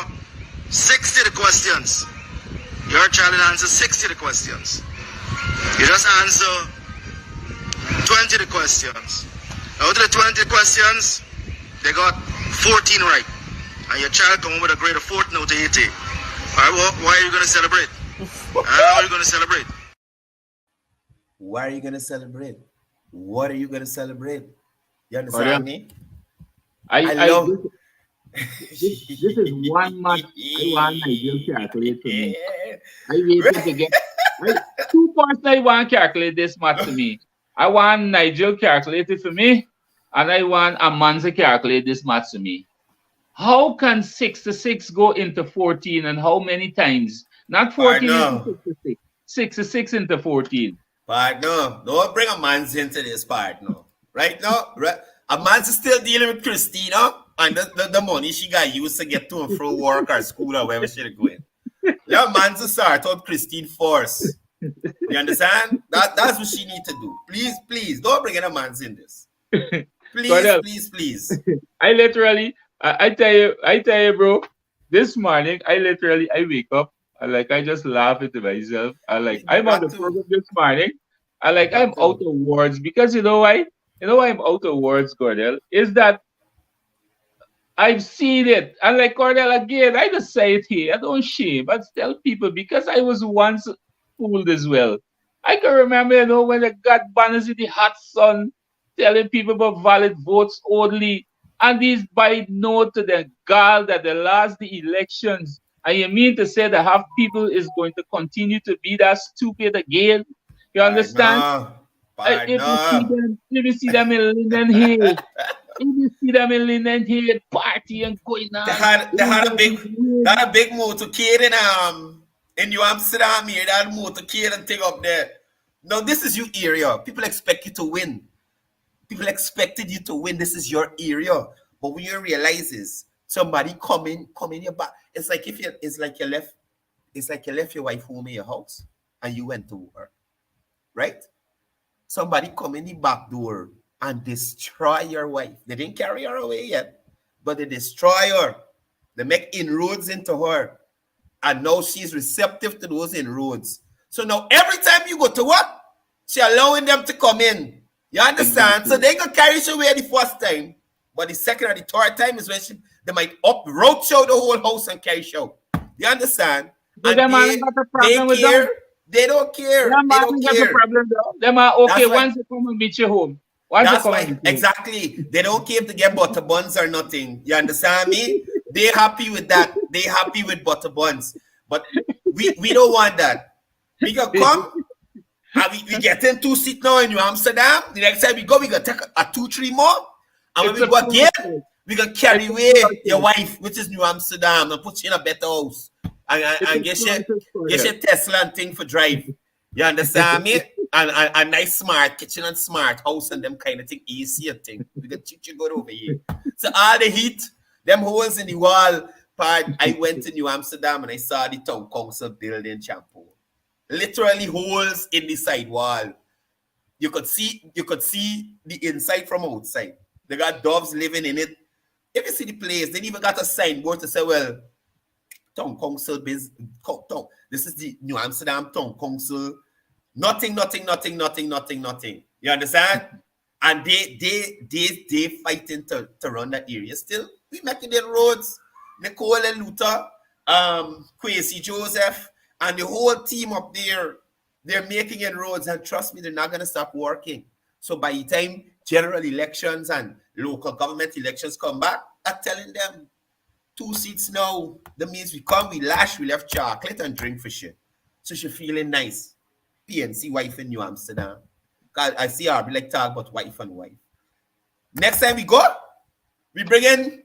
60 the questions. Your child didn't answer 60 the questions. You just answer 20 the questions. Out of the 20 questions, they got 14 right. And your child come with a grade of 14 out of 80. All right, why are you going to celebrate? How are you going to celebrate? Why are you going to celebrate? What are you going to celebrate? You understand me? I love this is one match I want Nigel calculate for me. I waited to get 2 points I want calculate this match to me. I want Nigel calculate it for me, and I want Amanza calculate this match to me. How can 6-6 go into 14 and how many times? Not 14 into 6-6. 6-6 into 14. But no, don't bring a man's into this part, no. Right now, a man's still dealing with Christina and the money she got used to get to and from work or school or wherever she's going. Let man's start out Christine first. You understand? That's what she need to do. Please, don't bring a man's in this. Please. I tell you, bro, this morning, I wake up, I just laugh at myself. I'm on the program this morning. I'm out of words because you know why? You know why I'm out of words, Courdel? Is that I've seen it. And like Courdel again, I just say it here. I don't shame. I tell people because I was once fooled as well. I can remember, you know, when I got banners in the hot sun telling people about valid votes only. And these by note to the girl that they lost the elections. And you mean to say that half people is going to continue to be that stupid again? You understand? If you see them in Linden here, party and going on. They had a big motorcade in New Amsterdam here. They had a motorcade and thing up there. Now this is your area. People expect you to win. People expected you to win. This is your area. But when you realize is somebody come in your back. It's like you left your wife home in your house and you went to work. Right? Somebody come in the back door and destroy your wife. They didn't carry her away yet. but they destroy her. They make inroads into her. And now she's receptive to those inroads. So now every time you go to work, she allowing them to come in. You understand? Exactly. So they gonna carry you away the first time, but the second or the third time is when they might roach out the whole house and carry you out. You understand? But And them man got a problem with care. them. They don't care. Them They man don't got a care. problem though. Them are okay That's why- once they come and meet you home. Once they That's come why, and meet you. exactly. They don't care to get butter buns or nothing. You understand me? They happy with that. They happy with butter buns. But we don't want that. We can come and we get in 2 seats now in New Amsterdam. The next time we go, we gonna take a 2-3 more. And when It's we a go again, process. we gonna carry It's a away process. your wife, which is New Amsterdam, and put you in a better house. And It's a process for get them. your Tesla and thing for drive. You understand me? And nice smart kitchen and smart house and them kind of thing, AC and thing. We can teach you good over here. So all the heat, them holes in the wall part. I went to New Amsterdam and I saw the town council building shampoo. Literally holes in the side wall. You could see the inside from outside. They got doves living in it. If you see the place, they even got a signboard to say, well, town council this is the New Amsterdam town council. Nothing. You understand? And they fighting to run that area. Still, we making their roads. Nicole and Luther, Quincy Joseph, and the whole team up there, they're making it roads. And trust me, they're not gonna stop working. So by the time general elections and local government elections come back, I'm telling them 2 seats now. That means we come, we lash, we left chocolate and drink for shit. So she feeling nice. PNC wife in New Amsterdam. I see her, we like talk about wife and wife. Next time we go, we bring in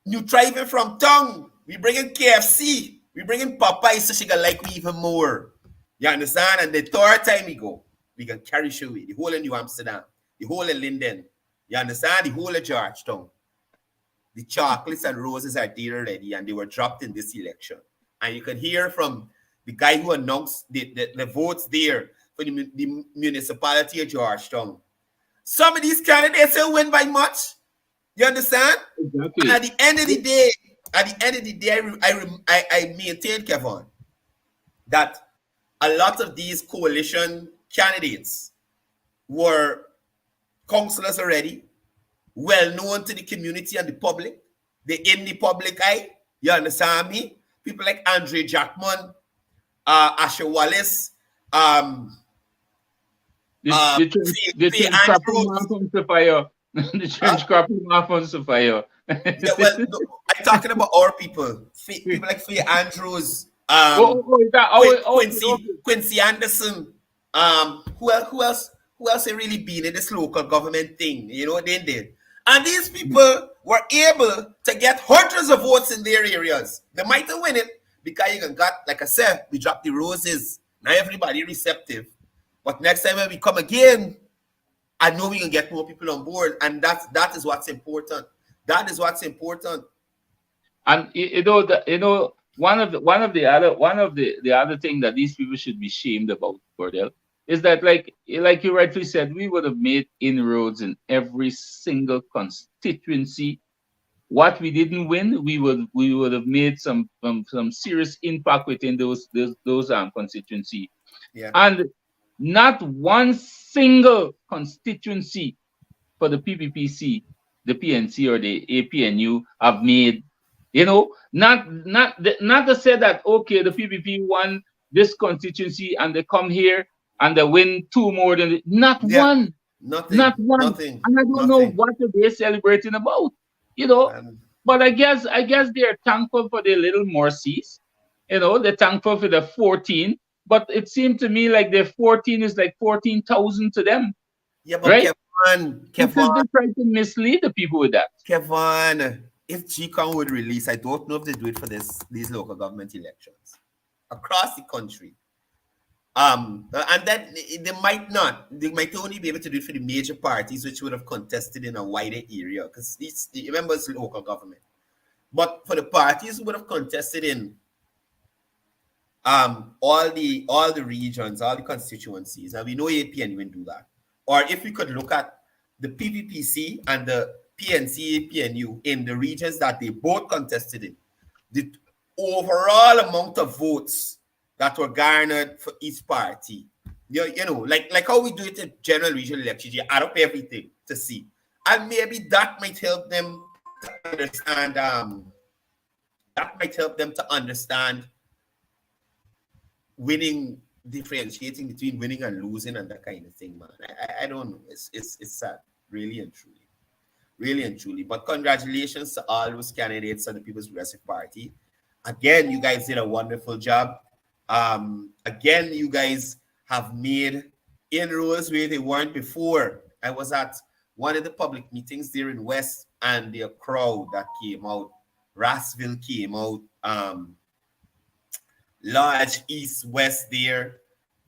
new driving from town. We bring in KFC. We bring in Popeye so she can like me even more. You understand? And the third time we go, we can carry you away. The whole of New Amsterdam, the whole of Linden. You understand? The whole of Georgetown. The chocolates and roses are there already, and they were dropped in this election. And you can hear from the guy who announced the votes there for the municipality of Georgetown. Some of these candidates will win by much. You understand? Exactly. And at the end of the day, I maintain, Kevon, that a lot of these coalition candidates were councillors already, well known to the community and the public. They're in the public eye. You understand me? People like Andre Jackman, Asher Wallace, The trench cropping man from Sophia. The trench cropping man from Sophia. Yeah, well, no, I'm talking about our people. People like Faye Andrews, Quincy Anderson. Who else had really been in this local government thing? You know what they did? And these people were able to get hundreds of votes in their areas. They might have win it because you got, like I said, we dropped the roses. Now everybody receptive. But next time when we come again, I know we can get more people on board, and that is what's important. That is what's important. And one of the other thing that these people should be shamed about, Courdel, is that like you rightly said, we would have made inroads in every single constituency. What we didn't win, we would have made some serious impact within those constituency. Yeah. And not one single constituency for the PPPC, the PNC or the APNU have made, not to say that, okay, the PPP won this constituency and they come here and they win 2 more than one. Nothing. Not one. Nothing. And I don't know what they're celebrating about, but I guess they're thankful for their little more seats. They're thankful for the 14. But it seemed to me like the 14 is like 14,000 to them. Yeah, but right? Kevon, They try to mislead the people with that. Kevon, if GCON would release, I don't know if they do it for these local government elections across the country. And then they might not. They might only be able to do it for the major parties, which would have contested in a wider area, because remember it's local government. But for the parties who would have contested in all the regions, all the constituencies, and we know APN will do that. Or if we could look at the PPPC and the PNC, PNU in the regions that they both contested in, the overall amount of votes that were garnered for each party, you know, like how we do it in general regional elections, you add up everything to see. And maybe that might help them to understand, winning, differentiating between winning and losing and that kind of thing, man. I don't know. It's sad, really and truly. Really and truly. But congratulations to all those candidates on the People's Progressive Party. Again, you guys did a wonderful job. Again, you guys have made inroads where they weren't before. I was at one of the public meetings there in West, and the crowd that came out, Rassville came out, Large, East, West there,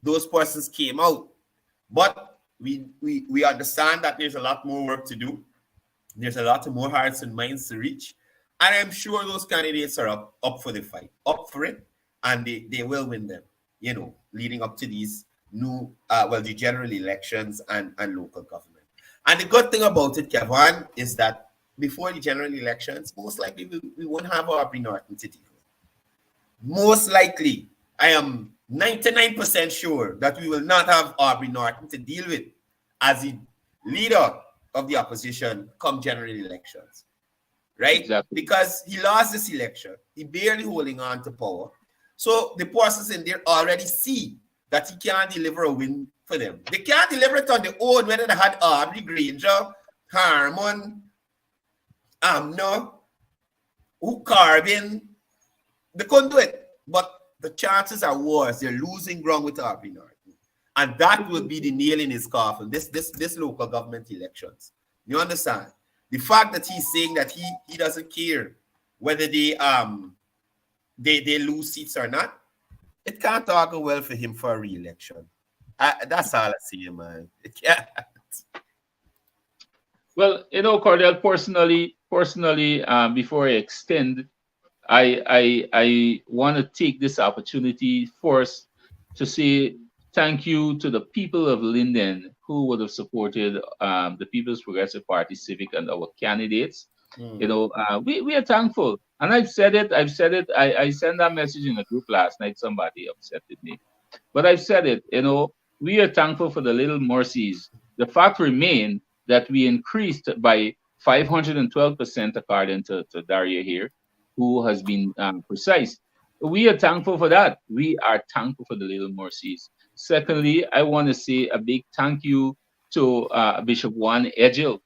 those persons came out. But we understand that there's a lot more work to do. There's a lot more hearts and minds to reach. And I'm sure those candidates are up for the fight, up for it, and they will win them, you know, leading up to these new, the general elections and local government. And the good thing about it, Kevon, is that before the general elections, most likely we won't have Aubrey Norton to deal with. Most likely, I am 99% sure that we will not have Aubrey Norton to deal with as the leader of the opposition come general elections, right? Exactly. Because he lost this election. He barely holding on to power. So the persons in there already see that he can't deliver a win for them. They can't deliver it on their own, whether they had Aubrey, Granger, Harmon, Amno, Carbin. They couldn't do it. But the chances are worse. They're losing ground with Aubrey Norton. And that will be the nail in his coffin, this local government elections. You understand? The fact that he's saying that he doesn't care whether they lose seats or not, it can't go well for him for a re-election. That's all I see, man. It can't. Well, you know, Courdel, personally, before I extend, I want to take this opportunity first to say thank you to the people of Linden who would have supported the People's Progressive Party Civic and our candidates. You know, we are thankful. And I've said it. I sent that message in a group last night. Somebody upset with me. But I've said it, you know, we are thankful for the little mercies. The fact remains that we increased by 512% according to Daria here, who has been precise. We are thankful for that. We are thankful for the little mercies. Secondly, I want to say a big thank you to Bishop Juan Edgel,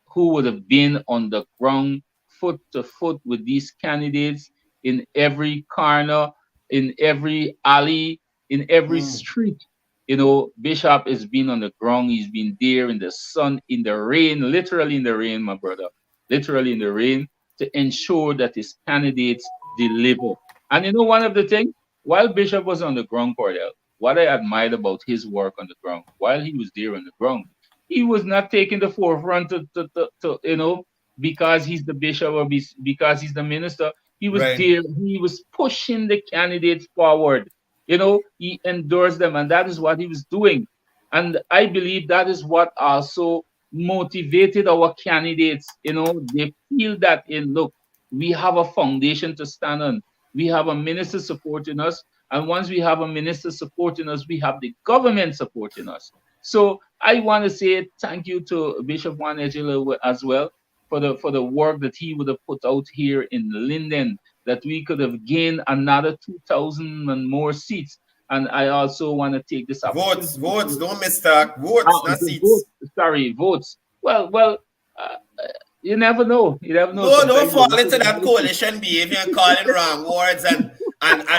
who would have been on the ground foot to foot with these candidates in every corner, in every alley, in every street. You know, Bishop has been on the ground. He's been there in the sun, in the rain, literally in the rain, my brother, literally in the rain, to ensure that his candidates deliver. And you know, one of the things, while Bishop was on the ground, Courdel, what I admired about his work on the ground, while he was there on the ground, he was not taking the forefront to you know, because he's the bishop or because he's the minister. He was there. He was pushing the candidates forward. You know, he endorsed them, and that is what he was doing. And I believe that is what also motivated our candidates. You know, they feel that, look, we have a foundation to stand on. We have a minister supporting us. And once we have a minister supporting us, we have the government supporting us. So I want to say thank you to Bishop Juan Edgel as well for the work that he would have put out here in Linden, that we could have gained another 2,000 and more seats. And I also want to take this opportunity. Votes, don't miss that. Votes, not seats. Votes. Well, you never know. You never know. No, don't fall into that coalition behavior and calling wrong words and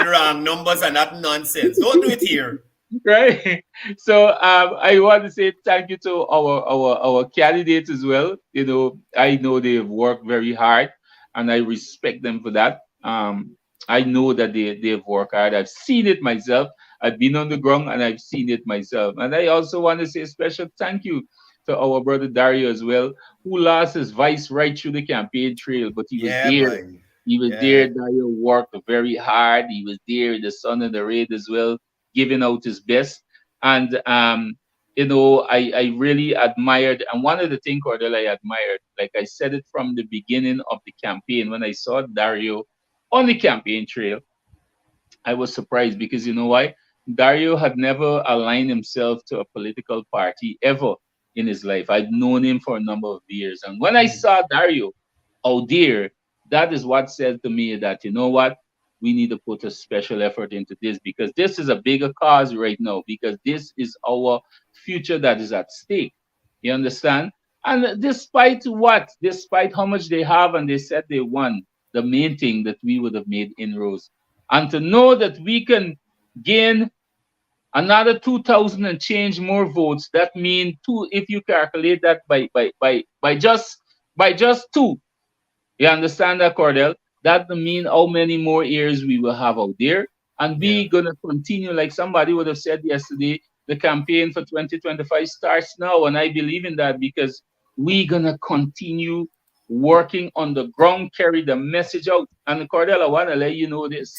wrong numbers and that nonsense. Don't do it here. Right. So I want to say thank you to our candidates as well. You know, I know they've worked very hard, and I respect them for that. I know that they've worked hard. I've seen it myself. I've been on the ground and I've seen it myself. And I also want to say a special thank you to our brother Dario as well, who lost his voice right through the campaign trail, but he was there. Boy. He was there. Dario worked very hard. He was there in the sun and the rain as well, giving out his best. And I really admired, and one of the things, Courdel, I admired, like I said it from the beginning of the campaign, when I saw Dario on the campaign trail, I was surprised because you know why? Dario had never aligned himself to a political party ever in his life. I'd known him for a number of years. And when I saw Dario, oh dear, that is what said to me that, you know what? We need to put a special effort into this because this is a bigger cause right now because this is our future that is at stake. You understand? And despite what, despite how much they have and they said they won, the main thing that we would have made inroads and to know that we can gain another 2,000 and change more votes. That means two. If you calculate that by just two, you understand that, Cordell? That mean how many more years we will have out there, and Yeah. we gonna continue. Like somebody would have said yesterday, the campaign for 2025 starts now, and I believe in that because we gonna continue working on the ground, carry the message out. And Cordell, I wanna let you know this.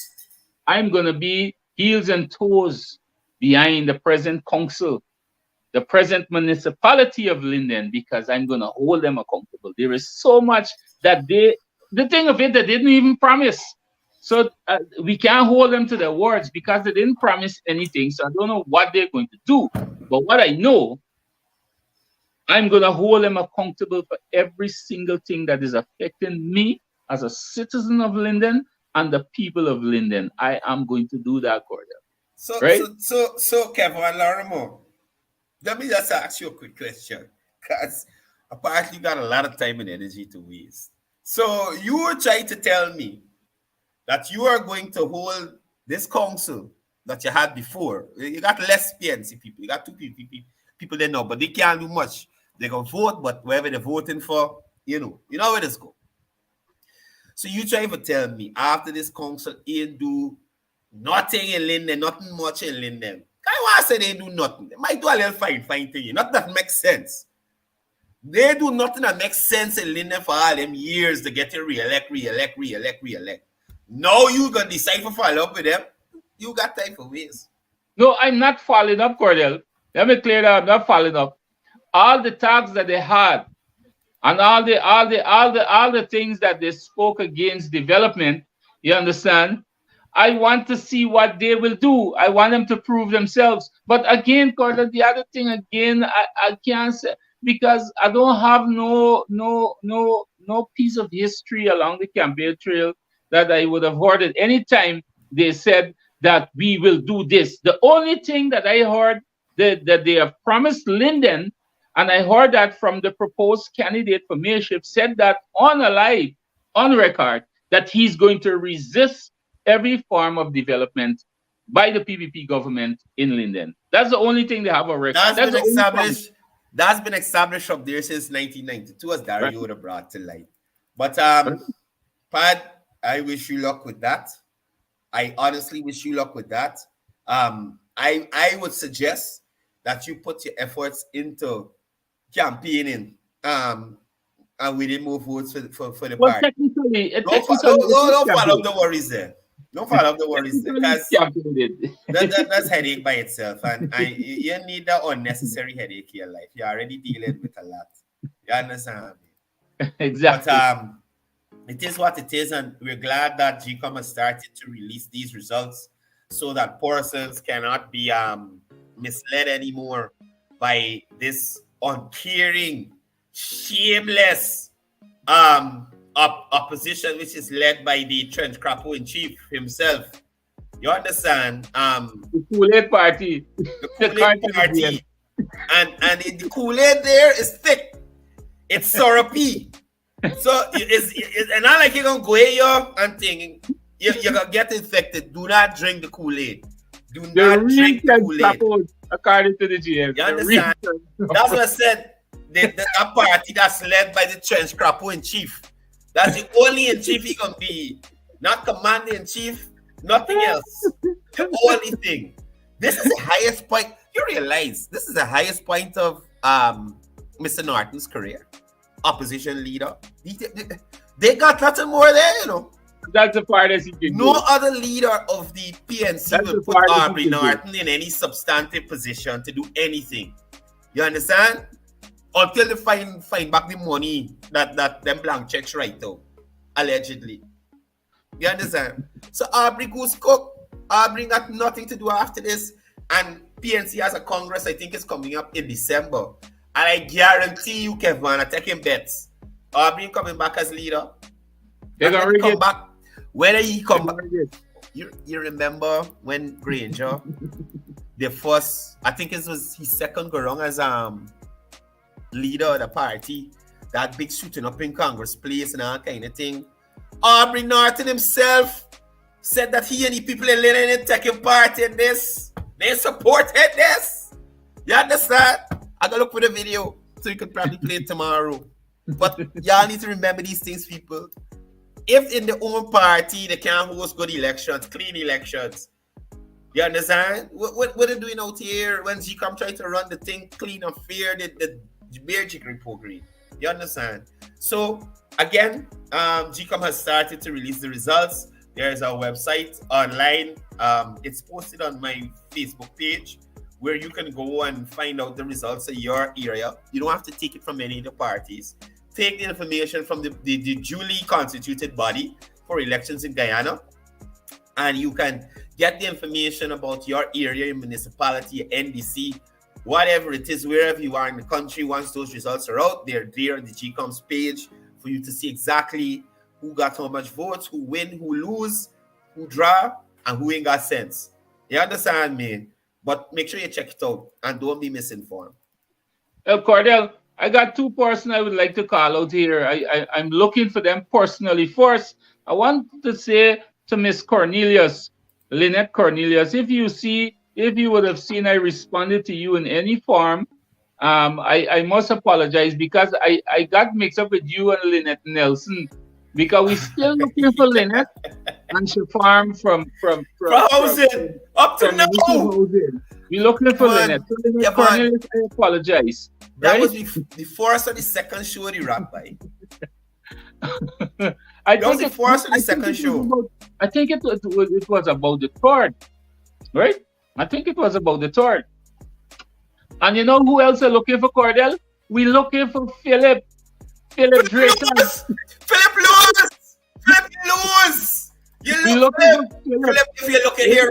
I'm going to be heels and toes behind the present council, the present municipality of Linden, because I'm going to hold them accountable. There is so much that the thing of it, they didn't even promise. So we can't hold them to their words because they didn't promise anything. So I don't know what they're going to do. But what I know, I'm going to hold them accountable for every single thing that is affecting me as a citizen of Linden and the people of Linden. I am going to do that, Courdel. So, Right? Kevon Lorrimer, let me just ask you a quick question, because apparently you got a lot of time and energy to waste. So you were trying to tell me that you are going to hold this council that you had before. You got less PNC people. You got two people there now, but they can't do much. They can vote, but wherever they're voting for, you know where this go. So you trying to tell me after this council ain't do nothing in Linden, nothing much in Linden. I want to say they do nothing. They might do a little fine thing. Not that makes sense. They do nothing that makes sense in Linden for all them years to get to re-elect. Now you gonna decide to follow up with them. You got time for waste. No, I'm not following up, Cordell. Let me clear that I'm not following up. All the talks that they had and all the things that they spoke against development, you understand? I want to see what they will do. I want them to prove themselves. But again, Cordell, the other thing again, I can't say because I don't have no piece of history along the campaign trail that I would have heard at any time they said that we will do this. The only thing that I heard that they have promised Linden, and I heard that from the proposed candidate for mayorship, said that on a live, on record, that he's going to resist every form of development by the PPP government in Linden. That's the only thing they have a record. That's been established. That's been established up there since 1992, as Dario would have brought to light. But Pad, I wish you luck with that. I honestly wish you luck with that. I would suggest that you put your efforts into campaigning. And we didn't move votes for the Well, party. technically, Don't follow up the worries there. Don't follow up the worries there, because that's headache by itself, and you need that unnecessary headache in your life. You're already dealing with a lot. You understand me? Exactly. But it is what it is, and we're glad that GCOM has started to release these results so that persons cannot be misled anymore by this uncaring, shameless opposition, which is led by the trench crapper in chief himself. You understand? The Kool-Aid party. The Kool-Aid party. And the Kool-Aid there is thick. It's syrupy. So it's not like you're gonna go here and thinking you're gonna get infected. Do not drink the Kool-Aid. Do not drink the Kool-Aid. According to the GM. You understand? That's what I said. That party that's led by the trench crapper in chief. That's the only in chief he can be. Not commander in chief, nothing else. The only thing. This is the highest point. You realize this is the highest point of Mr. Norton's career. Opposition leader. They got nothing more there, you know. That's the part that he can No do. other leader of the PNC will put Aubrey Norton in any substantive position to do anything. You understand? Until they find back the money that them blank checks right out, allegedly. You understand? So Aubrey goes cook. Aubrey got nothing to do after this. And PNC has a Congress, I think it's coming up in December. And I guarantee you, Kevon, I'm taking bets. Aubrey coming back as leader. They're gonna come back. Whether he come back. it. You remember when Granger, the first, I think it was his second go wrong as leader of the party, that big shooting up in Congress Place and all kind of thing. Aubrey Norton himself said that he and the people in Linden taking part in this. They supported this. You understand? I gotta look for the video so you could probably play it tomorrow. But y'all need to remember these things, people. If in the own party they can't host good elections, clean elections, you understand? What are they doing out here when GCOM try to run the thing clean and fair, the beer jiggery program? You understand? So again, GCOM has started to release the results. There is our website online. It's posted on my Facebook page where you can go and find out the results of your area. You don't have to take it from any of the parties. Take the information from the duly constituted body for elections in Guyana, and you can get the information about your area, your municipality, your NDC, whatever it is, wherever you are in the country. Once those results are out, they're there on the GCOM's page for you to see exactly who got how much votes, who win, who lose, who draw, and who ain't got sense. You understand me? But make sure you check it out and don't be misinformed. Courdel, I got two persons I would like to call out here. I'm looking for them personally. First, I want to say to Miss Cornelius, Lynette Cornelius, if you would have seen I responded to you in any form, I must apologize because I got mixed up with you and Lynette Nelson because we're still looking for Lynette and she farm from housing up to now. We're looking for Lynette. So Lynette Cornelius, I apologize. That right? was the first or the second show the rap by. I That was the first or the second show. I think it was about the third, right? I think it was about the third. And you know who else are looking for, Courdel? We're looking for Philip Drayton. Philip Lewis! Philip Lewis! You look Philip, if you're looking here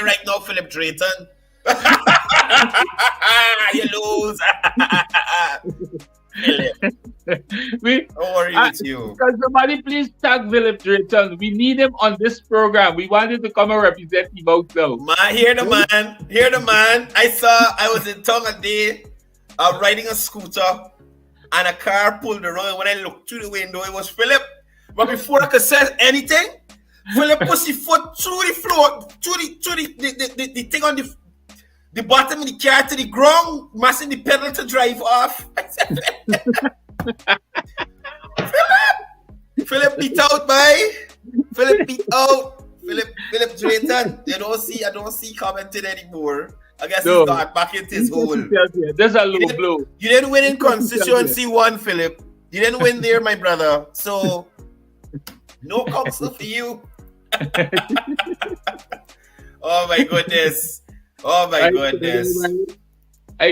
right now, Philip Drayton. You lose. Don't worry with you. Can somebody please tag Philip Drayton? We need him on this program. We wanted to come and represent him out now. Man, hear the man. I was in town a day, riding a scooter, and a car pulled around. When I looked through the window, it was Philip. But before I could say anything, Philip pushed his foot through the floor, through the thing on the bottom of the car to the ground, mashing the pedal to drive off. I said, Philip beat out, boy. Philip beat out. Philip Drayton. I don't see commenting anymore. I guess he got back into his hole. There's a low blow. You didn't win in constituency 1, Philip. You didn't win there, my brother. So, no counsel for you. Oh my goodness. I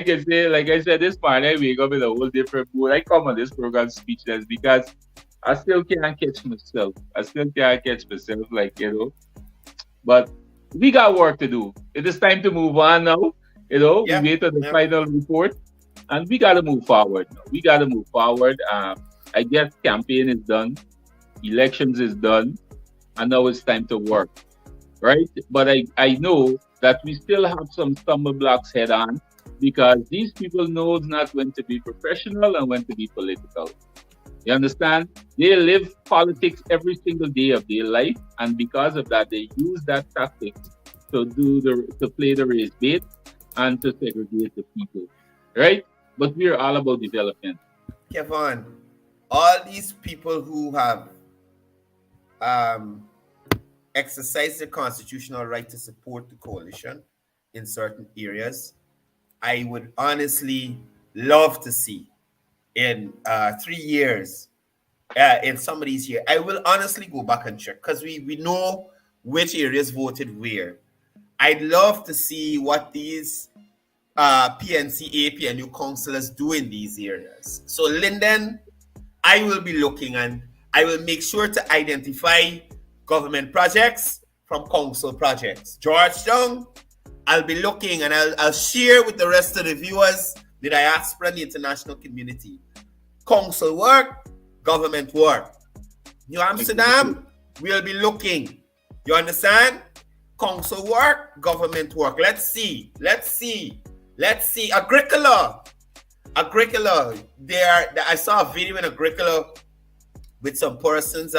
can say, like I said, this morning I wake up in a whole different mood. I come on this program speechless because I still can't catch myself. But we got work to do. It is time to move on now. We wait on the final report, and we got to move forward. I guess campaign is done, elections is done, and now it's time to work, right? But I know that we still have some stumble blocks head on because these people know not when to be professional and when to be political. You understand? They live politics every single day of their life, and because of that, they use that tactic to play the race bait and to segregate the people, right? But we're all about development. Kevon, all these people who have exercised their constitutional right to support the coalition in certain areas, I would honestly love to see in 3 years, in some of these years, I will honestly go back and check because we know which areas voted where. I'd love to see what these PNC, PNU councillors do in these areas. So Linden, I will be looking, and I will make sure to identify government projects from council projects. Georgetown, I'll be looking, and I'll share with the rest of the viewers, the diaspora and the international community. Council work, government work. New Amsterdam, we'll be looking. You understand? Council work, government work. Let's see. Agricola. I saw a video in Agricola with some persons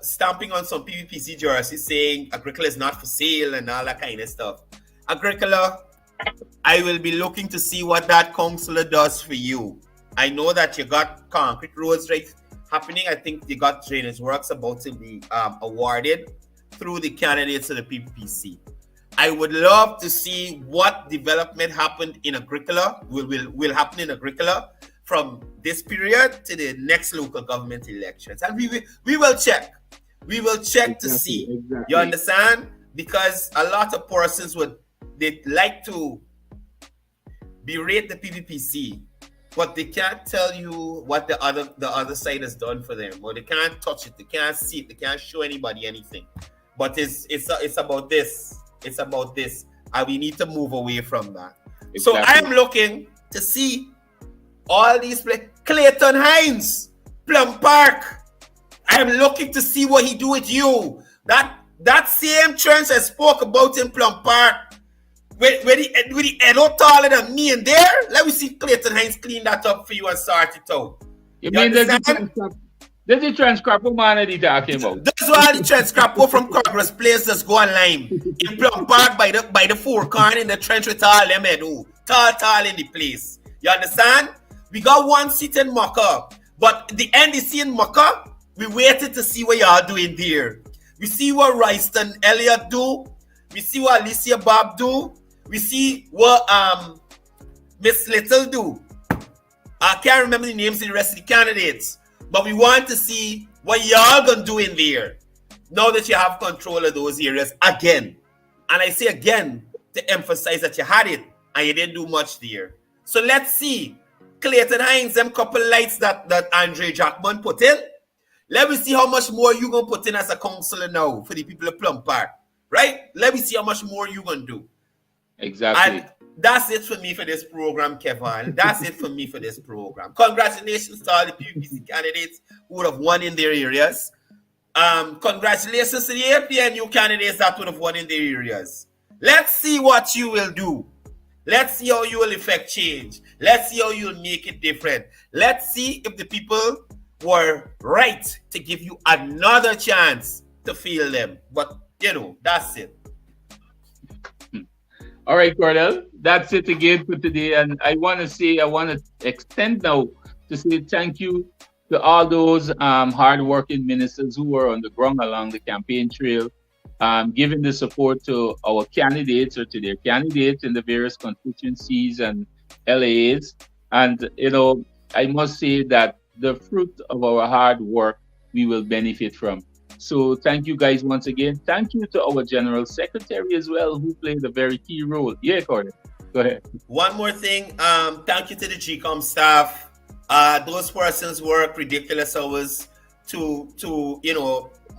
stamping on some PVPC jerseys saying Agricola is not for sale and all that kind of stuff. Agricola, I will be looking to see what that councillor does for you. I know that you got concrete roads right happening. I think you got drainage works about to be awarded through the candidates of the PPPC. I would love to see what development happened in Agricola, will happen in Agricola from this period to the next local government elections. And we will check. We will check to see. Exactly. You understand? Because a lot of persons they like to berate the PPPC, but they can't tell you what the other side has done for them, or they can't touch it, they can't see it, they can't show anybody anything. But it's about this. It's about this, and we need to move away from that. Exactly. So I am looking to see all these places. Clayton Hines, Plum Park. I am looking to see what he do with you. That same trench I spoke about in Plum Park, with the head out taller than me in there. Let me see Clayton Hines clean that up for you and sort it out. You mean there's the trench crapper man that he talking about? That's why the trench crapper from Congress Place just go online. In Plum Park by the four corner in the trench with all them head. Tall in the place. You understand? We got one seat in Mucka, but the NDC in Mucka, we waited to see what y'all doing there. We see what Royston Elliott do. We see what Alicia Bob do. We see what Miss Little do. I can't remember the names of the rest of the candidates, but we want to see what y'all gonna do in there now that you have control of those areas again. And I say again to emphasize that you had it and you didn't do much there. So let's see. Clayton Hines, them couple lights that Andre Jackman put in. Let me see how much more you gonna put in as a councillor now for the people of Plum Park. Right? Let me see how much more you gonna do. Exactly. And that's it for me for this program, Kevon. That's it for me for this program. Congratulations to all the PPC candidates who would have won in their areas. Congratulations to the APNU candidates that would have won in their areas. Let's see what you will do. Let's see how you will effect change. Let's see how you'll make it different. Let's see if the people were right to give you another chance to feel them. But, that's it. All right, Courdel, that's it again for today. And I want to extend now to say thank you to all those hardworking ministers who were on the ground along the campaign trail, giving the support to our candidates or to their candidates in the various constituencies and LAs. And, I must say that the fruit of our hard work, we will benefit from. So thank you guys once again. Thank you to our General Secretary as well, who played a very key role. Yeah, Courdel, go ahead. One more thing. Thank you to the GCOM staff. Those persons work ridiculous hours to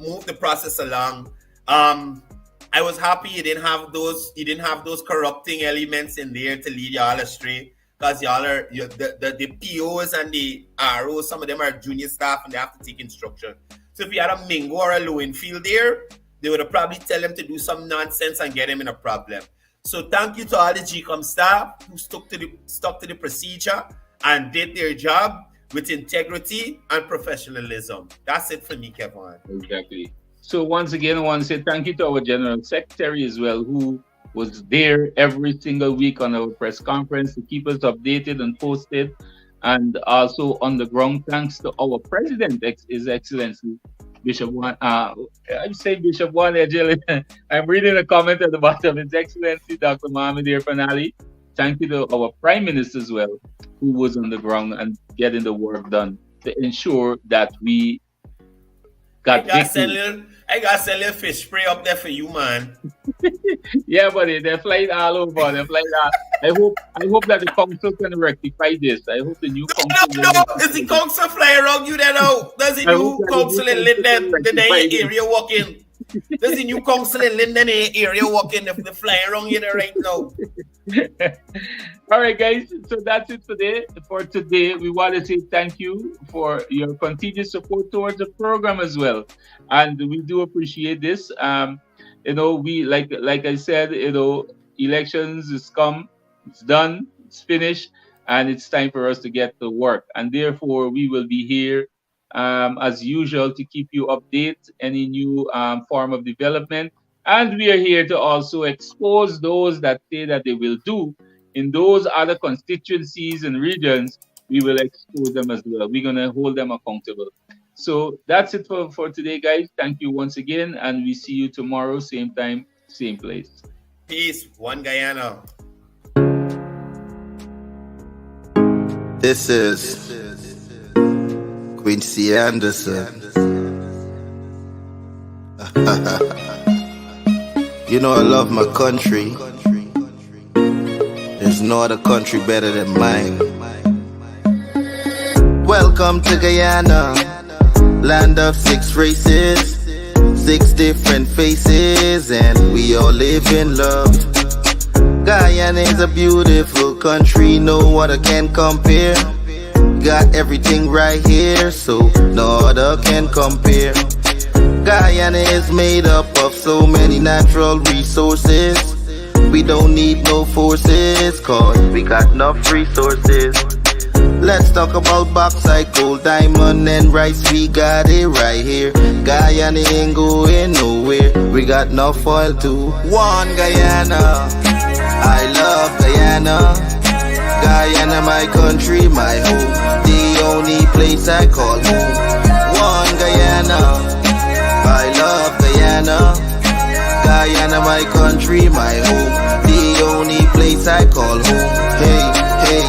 move the process along. I was happy you didn't have those corrupting elements in there to lead y'all astray. Because y'all are the POs and the ROs, some of them are junior staff and they have to take instruction. So if you had a Mingo or a Lowenfield there, they would have probably tell them to do some nonsense and get him in a problem. So thank you to all the GCOM staff who stuck to the procedure and did their job with integrity and professionalism. That's it for me, Kevon. Exactly. So once again, I want to say thank you to our General Secretary as well, who was there every single week on our press conference to keep us updated and posted. And also on the ground, thanks to our president, His Excellency, Bishop One. I say Bishop One Ejele. I'm reading a comment at the bottom. His Excellency, Dr. Mohamed Irfan. Thank you to our Prime Minister as well, who was on the ground and getting the work done to ensure that we got victory. I got to sell a fish spray up there for you, man. Yeah, buddy, they're flying all over. They're flying all. I hope that the council can rectify this. I hope the new council will No. Is rectify the this. council fly around you then out? Does the I hope new that the new council in council can Linden, the rectify area walk in? Does the new council in Linden area walk in if they fly around you there right now? All right, guys. So that's it today. For today, we want to say thank you for your continued support towards the program as well, and we do appreciate this. We like I said, elections is come, it's done, it's finished, and it's time for us to get to work. And therefore, we will be here as usual to keep you update any new form of development. And we are here to also expose those that say that they will do in those other constituencies and regions. We will expose them as well. We're going to hold them accountable. So that's it for today, guys. Thank you once again. And we see you tomorrow, same time, same place. Peace. One Guyana. This is Quincy Anderson. You know I love my country. There's no other country better than mine. Welcome to Guyana, land of 6 races, 6 different faces, and we all live in love. Guyana is a beautiful country, no other can compare. Got everything right here, so no other can compare. Guyana is made up of so many natural resources. We don't need no forces, cause we got enough resources. Let's talk about bauxite, gold, diamond, and rice. We got it right here. Guyana ain't going nowhere. We got enough oil too. One Guyana, I love Guyana. Guyana, my country, my home. The only place I call home. One Guyana, I love Guyana. Guyana, my country, my home. The only place I call home. Hey,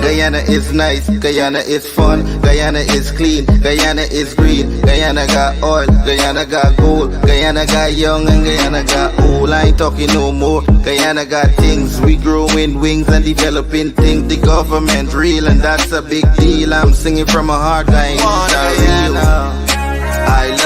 Guyana is nice, Guyana is fun, Guyana is clean, Guyana is green, Guyana got oil, Guyana got gold, Guyana got young and Guyana got old. I ain't talking no more. Guyana got things, we growing wings and developing things. The government real and that's a big deal. I'm singing from my heart, Guyana. I love